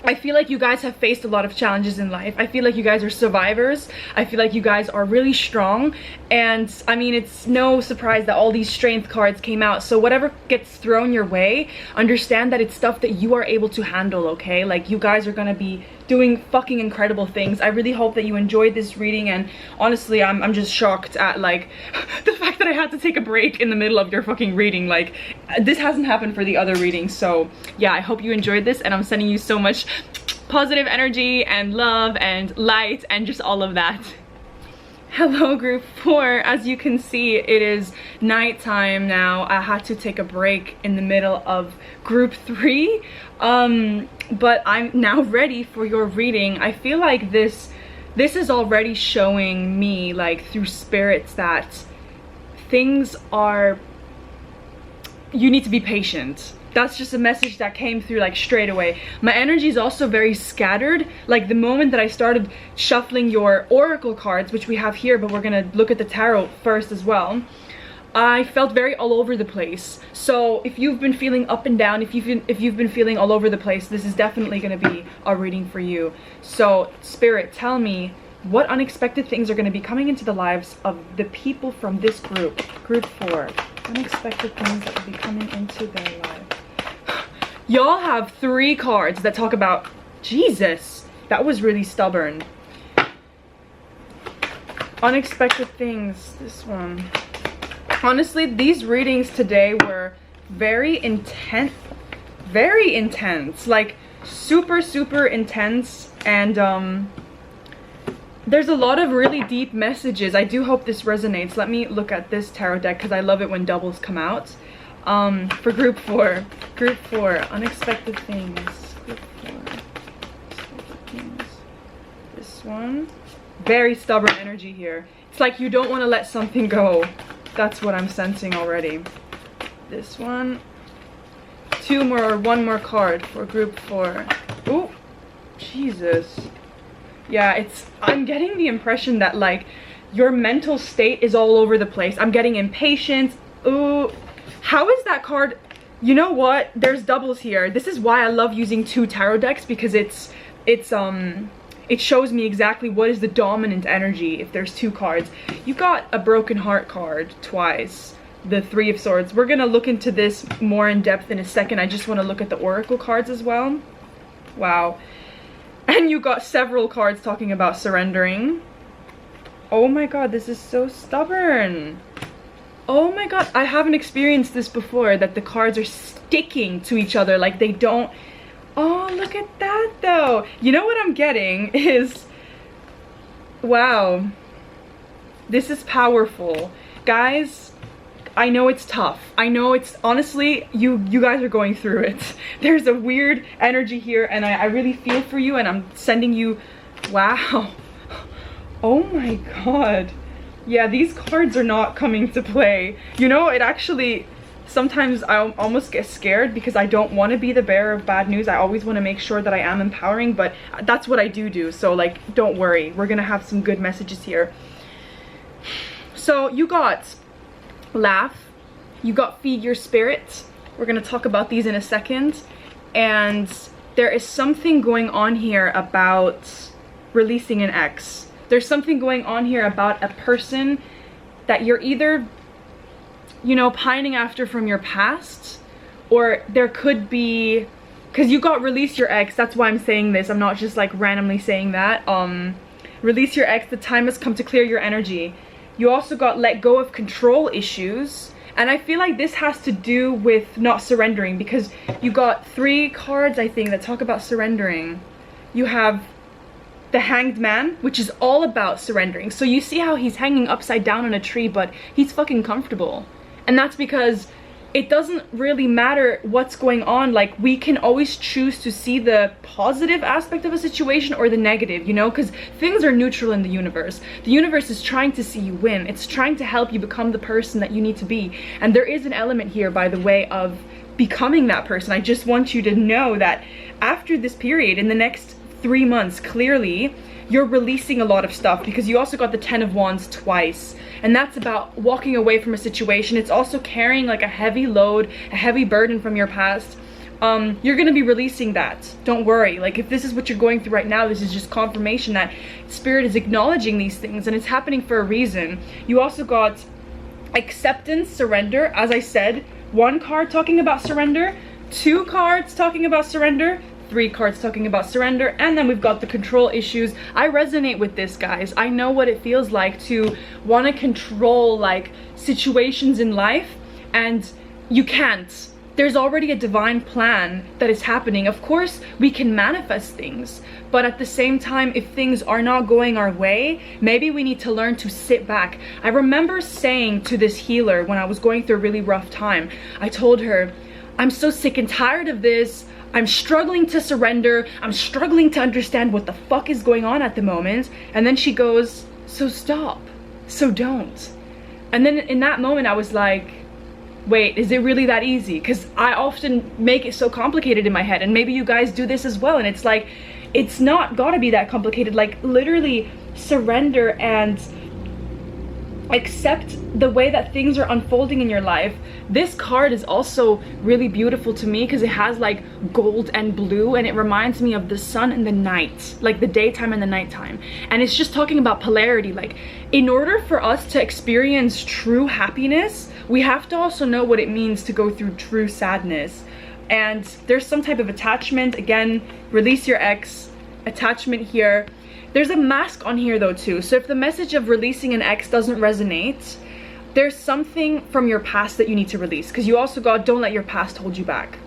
I feel like you guys have faced a lot of challenges in life. I feel like you guys are survivors. I feel like you guys are really strong. And I mean, it's no surprise that all these strength cards came out. So whatever gets thrown your way, understand that it's stuff that you are able to handle, okay? Like, you guys are gonna be doing fucking incredible things. I really hope that you enjoyed this reading, and honestly, I'm just shocked at like the fact that I had to take a break in the middle of your fucking reading. Like, this hasn't happened for the other readings. So yeah, I hope you enjoyed this, and I'm sending you so much positive energy and love and light and just all of that. Hello group 4. As you can see, it is nighttime now. I had to take a break in the middle of group 3, but I'm now ready for your reading. I feel like this is already showing me, like, through spirits, that things are you need to be patient. That's just a message that came through like straight away. My energy is also very scattered. Like the moment that I started shuffling your oracle cards, which we have here, but we're gonna look at the tarot first as well, I felt very all over the place. So if you've been feeling up and down, if you've been feeling all over the place, this is definitely going to be a reading for you. So Spirit, tell me what unexpected things are going to be coming into the lives of the people from this group, group 4. Unexpected things that will be coming into their lives. Y'all have 3 cards that talk about Jesus. That was really stubborn. Unexpected things. This one. Honestly, these readings today were very intense, like super intense, and there's a lot of really deep messages. I do hope this resonates. Let me look at this tarot deck because I love it when doubles come out. For group 4, unexpected things. Group 4, unexpected things. This one, very stubborn energy here. It's like you don't want to let something go. That's what I'm sensing already. This one. 2 more or 1 more card for group 4. Ooh, Jesus. Yeah, I'm getting the impression that like your mental state is all over the place. I'm getting impatient. Ooh, how is that card? You know what? There's doubles here. This is why I love using 2 tarot decks, because it shows me exactly what is the dominant energy if there's 2 cards. You got a broken heart card twice, the 3 of Swords. We're gonna look into this more in depth in a second. I just want to look at the oracle cards as well. Wow. And you got several cards talking about surrendering. Oh my god, this is so stubborn. Oh my god, I haven't experienced this before, that the cards are sticking to each other, like they don't. Oh, look at that though. You know what I'm getting is, wow, this is powerful. Guys, I know it's tough. I know it's, honestly, you guys are going through it. There's a weird energy here, and I really feel for you, and I'm sending you, wow. Oh my god. Yeah, these cards are not coming to play. You know, it actually, sometimes I almost get scared because I don't want to be the bearer of bad news. I always want to make sure that I am empowering, but that's what I do. So like, don't worry. We're gonna have some good messages here. So you got laugh, you got feed your spirit. We're gonna talk about these in a second. And there is something going on here about releasing an ex. There's something going on here about a person that you're either, you know, pining after from your past, or there could be, because you got release your ex, that's why I'm saying this. I'm not just like randomly saying that. Release your ex, the time has come to clear your energy. You also got let go of control issues, and I feel like this has to do with not surrendering, because you got 3 cards, I think, that talk about surrendering. You have the Hanged Man, which is all about surrendering. So you see how he's hanging upside down on a tree, but he's fucking comfortable. And that's because it doesn't really matter what's going on. Like, we can always choose to see the positive aspect of a situation or the negative, you know, because things are neutral in the universe. The universe is trying to see you win. It's trying to help you become the person that you need to be. And there is an element here, by the way, of becoming that person. I just want you to know that after this period, in the next 3 months, clearly you're releasing a lot of stuff, because you also got the 10 of Wands twice, and that's about walking away from a situation. It's also carrying like a heavy load, a heavy burden from your past. You're gonna be releasing that, don't worry. Like, if this is what you're going through right now, this is just confirmation that Spirit is acknowledging these things, and it's happening for a reason. You also got acceptance, surrender. As I said, 1 card talking about surrender, 2 cards talking about surrender, 3 cards talking about surrender, and then we've got the control issues. I resonate with this, guys. I know what it feels like to want to control like situations in life, and you can't. There's already a divine plan that is happening. Of course, we can manifest things, but at the same time, if things are not going our way, maybe we need to learn to sit back. I remember saying to this healer when I was going through a really rough time, I told her, I'm so sick and tired of this. I'm struggling to surrender. I'm struggling to understand what the fuck is going on at the moment. And then she goes, so stop, so don't. And then in that moment I was like, wait, is it really that easy? Because I often make it so complicated in my head, and maybe you guys do this as well, and it's like, it's not gotta be that complicated. Like, literally surrender and accept the way that things are unfolding in your life. This card is also really beautiful to me because it has like gold and blue, and it reminds me of the sun and the night, like the daytime and the nighttime. And it's just talking about polarity. Like, in order for us to experience true happiness, we have to also know what it means to go through true sadness. And there's some type of attachment. Again, release your ex, attachment here. There's a mask on here though too. So if the message of releasing an ex doesn't resonate, there's something from your past that you need to release, because you also got don't let your past hold you back.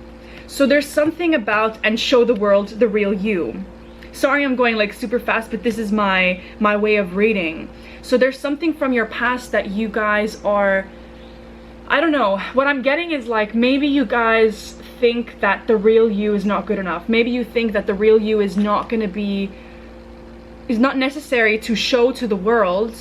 So there's something about and show the world the real you. Sorry, I'm going like super fast, but this is my way of reading. So there's something from your past that you guys are, I don't know, what I'm getting is like, maybe you guys think that the real you is not good enough. Maybe you think that the real you is not going to be, is not necessary to show to the world,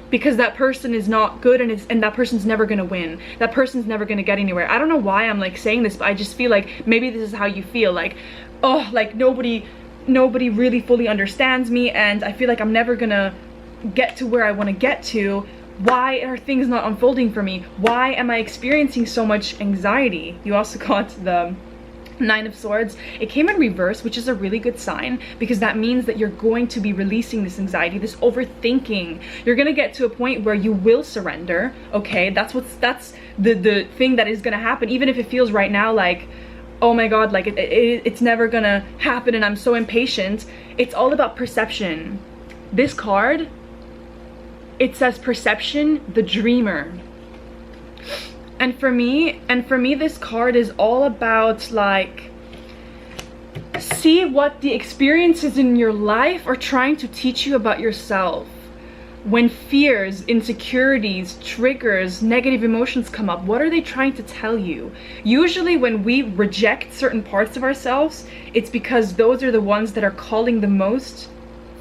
because that person is not good, and that person's never gonna win. That person's never gonna get anywhere. I don't know why I'm like saying this, but I just feel like maybe this is how you feel. Like, oh, like nobody really fully understands me, and I feel like I'm never gonna get to where I want to get to. Why are things not unfolding for me? Why am I experiencing so much anxiety? You also got the Nine of Swords. It came in reverse, which is a really good sign, because that means that you're going to be releasing this anxiety, this overthinking. You're gonna get to a point where you will surrender. Okay, that's the thing that is gonna happen, even if it feels right now like, oh my god, like it's never gonna happen and I'm so impatient. It's all about perception. This card, it says perception, the dreamer. And for me, this card is all about like, see what the experiences in your life are trying to teach you about yourself. When fears, insecurities, triggers, negative emotions come up, what are they trying to tell you? Usually when we reject certain parts of ourselves, it's because those are the ones that are calling the most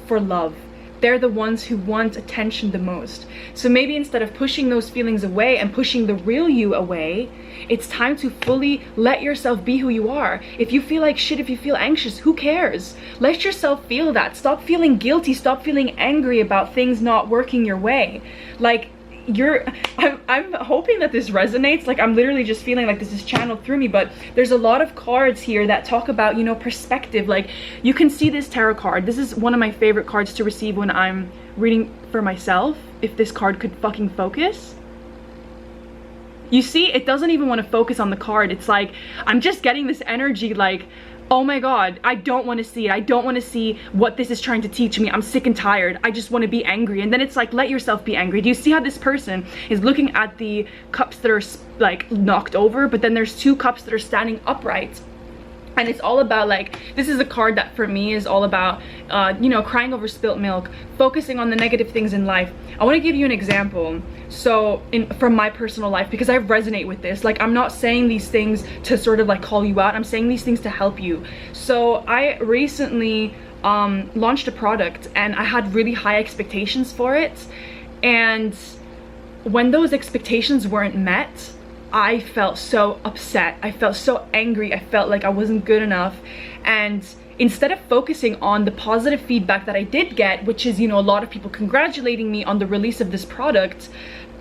for love. They're the ones who want attention the most. So maybe instead of pushing those feelings away and pushing the real you away, it's time to fully let yourself be who you are. If you feel like shit, if you feel anxious, who cares? Let yourself feel that. Stop feeling guilty. Stop feeling angry about things not working your way. Like, I'm hoping that this resonates. Like, I'm literally just feeling like this is channeled through me, but there's a lot of cards here that talk about, you know, perspective. Like, you can see this tarot card. This is one of my favorite cards to receive when I'm reading for myself. If this card could fucking focus. You see, it doesn't even want to focus on the card. It's like, I'm just getting this energy like, oh my god, I don't want to see it. I don't want to see what this is trying to teach me. I'm sick and tired. I just want to be angry. And then it's like, let yourself be angry. Do you see how this person is looking at the cups that are like knocked over, but then there's two cups that are standing upright? And it's all about like, this is a card that for me is all about, you know, crying over spilt milk, focusing on the negative things in life. I want to give you an example. So from my personal life, because I resonate with this. Like, I'm not saying these things to sort of like call you out. I'm saying these things to help you. So I recently launched a product, and I had really high expectations for it. And when those expectations weren't met, I felt so upset. I felt so angry. I felt like I wasn't good enough. And instead of focusing on the positive feedback that I did get, which is, you know, a lot of people congratulating me on the release of this product,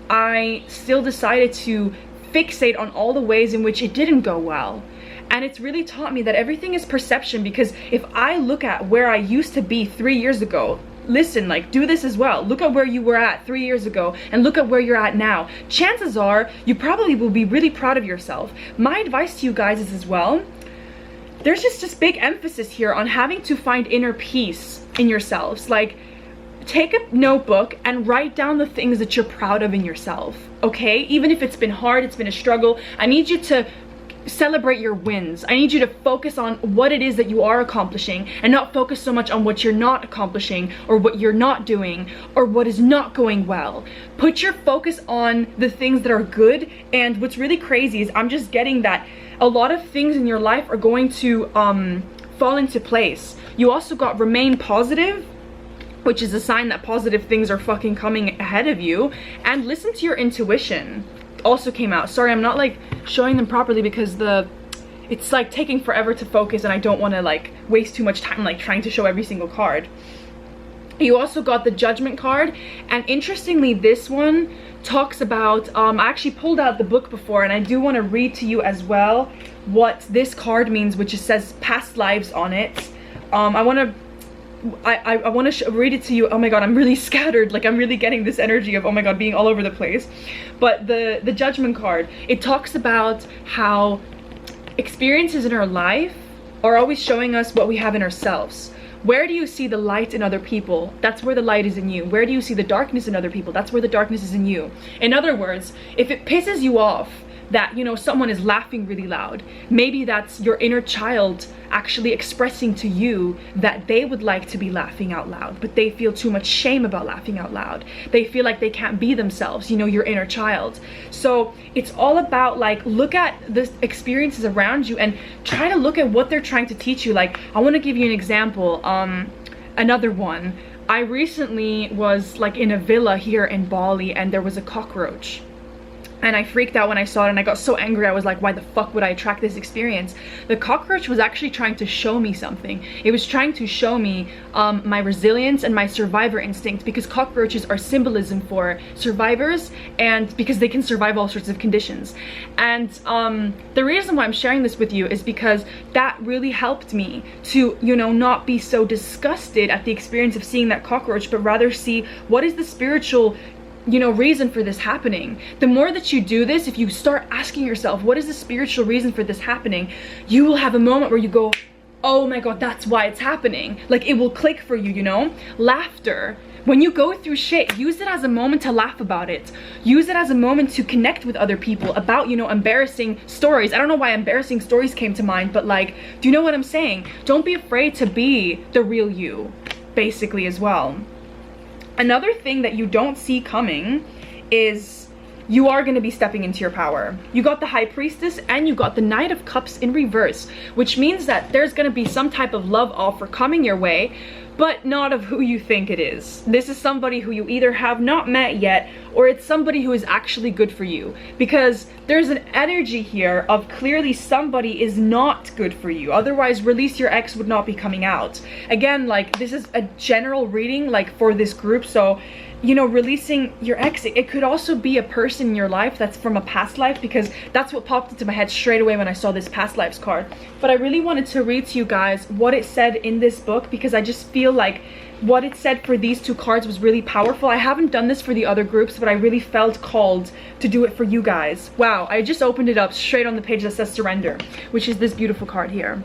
I still decided to fixate on all the ways in which it didn't go well. And it's really taught me that everything is perception, because if I look at where I used to be 3 years ago, listen, like, do this as well. Look at where you were at 3 years ago and look at where you're at now. Chances are you probably will be really proud of yourself. My advice to you guys is as well, there's just this big emphasis here on having to find inner peace in yourselves. Like, take a notebook and write down the things that you're proud of in yourself, okay? Even if it's been hard, it's been a struggle, I need you to celebrate your wins. I need you to focus on what it is that you are accomplishing, and not focus so much on what you're not accomplishing, or what you're not doing, or what is not going well. Put your focus on the things that are good. And what's really crazy is I'm just getting that a lot of things in your life are going to fall into place. You also got remain positive, which is a sign that positive things are fucking coming ahead of you. And listen to your intuition. also came out. Sorry, I'm not like showing them properly because it's like taking forever to focus, and I don't want to like waste too much time like trying to show every single card. You also got the Judgment card, and interestingly this one talks about, I actually pulled out the book before, and I do want to read to you as well what this card means, which says past lives on it. I want to read it to you. Oh my god, I'm really scattered, like I'm really getting this energy of, oh my god, being all over the place. But the Judgment card, it talks about how experiences in our life are always showing us what we have in ourselves. Where do you see the light in other people? That's where the light is in you. Where do you see the darkness in other people? That's where the darkness is in you. In other words, if it pisses you off that, you know, someone is laughing really loud, maybe that's your inner child actually expressing to you that they would like to be laughing out loud, but they feel too much shame about laughing out loud. They feel like they can't be themselves, you know, your inner child. So it's all about like, look at the experiences around you and try to look at what they're trying to teach you. Like, I want to give you an example. Another one, I recently was like in a villa here in Bali, and there was a cockroach. And I freaked out when I saw it, and I got so angry. I was like, why the fuck would I attract this experience? The cockroach was actually trying to show me something. It was trying to show me my resilience and my survivor instinct, because cockroaches are symbolism for survivors, and because they can survive all sorts of conditions. And the reason why I'm sharing this with you is because that really helped me to, you know, not be so disgusted at the experience of seeing that cockroach, but rather see what is the spiritual, you know, reason for this happening. The more that you do this, if you start asking yourself, what is the spiritual reason for this happening, you will have a moment where you go, oh my god, that's why it's happening. Like, it will click for you, you know? Laughter. When you go through shit, use it as a moment to laugh about it. Use it as a moment to connect with other people about, you know, embarrassing stories. I don't know why embarrassing stories came to mind, but like, do you know what I'm saying? Don't be afraid to be the real you, basically, as well. Another thing that you don't see coming is you are going to be stepping into your power. You got the High Priestess and you got the Knight of Cups in reverse, which means that there's going to be some type of love offer coming your way, but not of who you think it is. This is somebody who you either have not met yet, or it's somebody who is actually good for you, because there's an energy here of clearly somebody is not good for you. Otherwise, Release Your Ex would not be coming out. Again, like, this is a general reading, like, for this group, so, you know, releasing your ex, it could also be a person in your life that's from a past life, because that's what popped into my head straight away when I saw this past lives card. But I really wanted to read to you guys what it said in this book, because I just feel like what it said for these two cards was really powerful. I haven't done this for the other groups, but I really felt called to do it for you guys. Wow, I just opened it up straight on the page that says Surrender, which is this beautiful card here.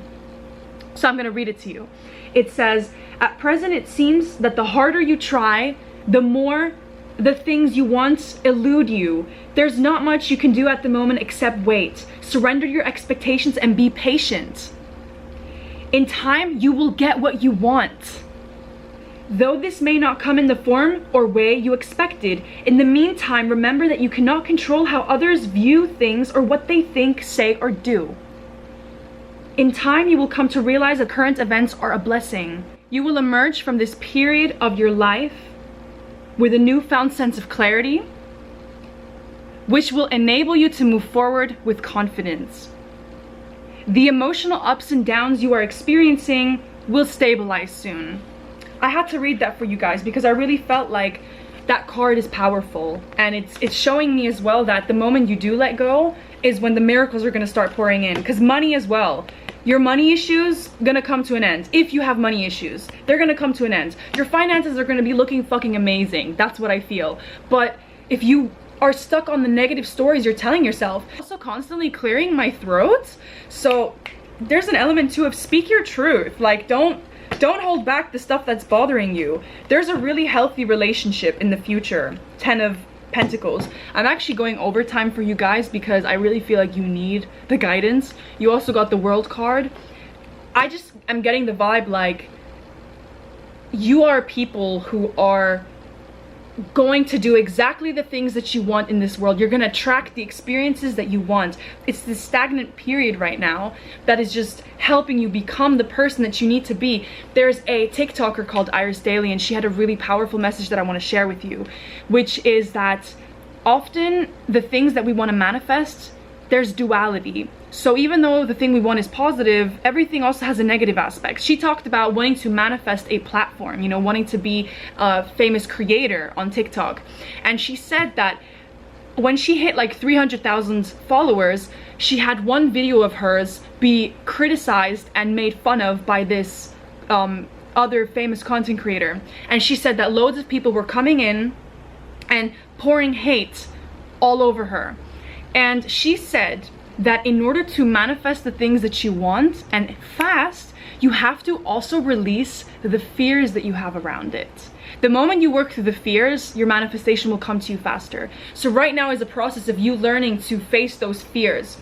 So I'm gonna read it to you. It says, at present it seems that the harder you try, the more the things you want elude you. There's not much you can do at the moment except wait. Surrender your expectations and be patient. In time, you will get what you want. Though this may not come in the form or way you expected, in the meantime, remember that you cannot control how others view things or what they think, say, or do. In time, you will come to realize that current events are a blessing. You will emerge from this period of your life with a newfound sense of clarity, which will enable you to move forward with confidence. The emotional ups and downs you are experiencing will stabilize soon. I had to read that for you guys because I really felt like that card is powerful, and it's showing me as well that the moment you do let go is when the miracles are going to start pouring in. Because money as well, your money issues gonna come to an end. If you have money issues, they're gonna come to an end. Your finances are gonna be looking fucking amazing. That's what I feel. But if you are stuck on the negative stories you're telling yourself, also constantly clearing my throat, so there's an element too of speak your truth. Like, don't hold back the stuff that's bothering you. There's a really healthy relationship in the future. 10 of Pentacles. I'm actually going overtime for you guys because I really feel like you need the guidance. You also got the World card. I just am getting the vibe like you are people who are going to do exactly the things that you want in this world. You're going to attract the experiences that you want. It's this stagnant period right now that is just helping you become the person that you need to be. There's a TikToker called Iris Daily, and she had a really powerful message that I want to share with you, which is that often the things that we want to manifest, there's duality. So even though the thing we want is positive, everything also has a negative aspect. She talked about wanting to manifest a platform, you know, wanting to be a famous creator on TikTok. And she said that when she hit like 300,000 followers, she had one video of hers be criticized and made fun of by this other famous content creator. And she said that loads of people were coming in and pouring hate all over her. And she said that in order to manifest the things that you want and fast, you have to also release the fears that you have around it. The moment you work through the fears, your manifestation will come to you faster. So right now is a process of you learning to face those fears.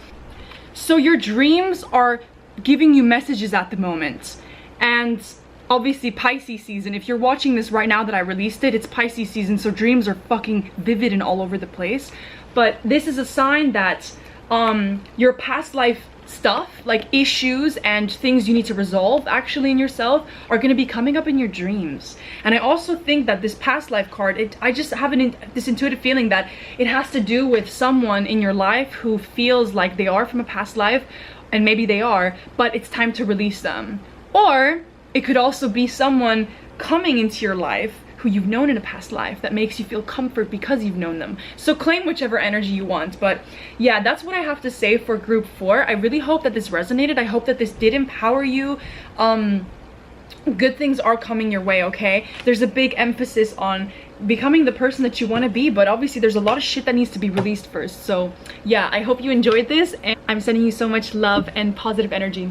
So your dreams are giving you messages at the moment. And obviously Pisces season, if you're watching this right now that I released it, it's Pisces season, so dreams are fucking vivid and all over the place. But this is a sign that your past life stuff, like issues and things you need to resolve actually in yourself, are going to be coming up in your dreams. And I also think that this past life card, I just have this intuitive feeling that it has to do with someone in your life who feels like they are from a past life, and maybe they are, but it's time to release them. Or it could also be someone coming into your life who you've known in a past life that makes you feel comfort because you've known them. So claim whichever energy you want. But yeah, that's what I have to say for group 4. I really hope that this resonated. I hope that this did empower you. Good things are coming your way, okay? There's a big emphasis on becoming the person that you want to be, but obviously there's a lot of shit that needs to be released first. So yeah, I hope you enjoyed this, and I'm sending you so much love and positive energy.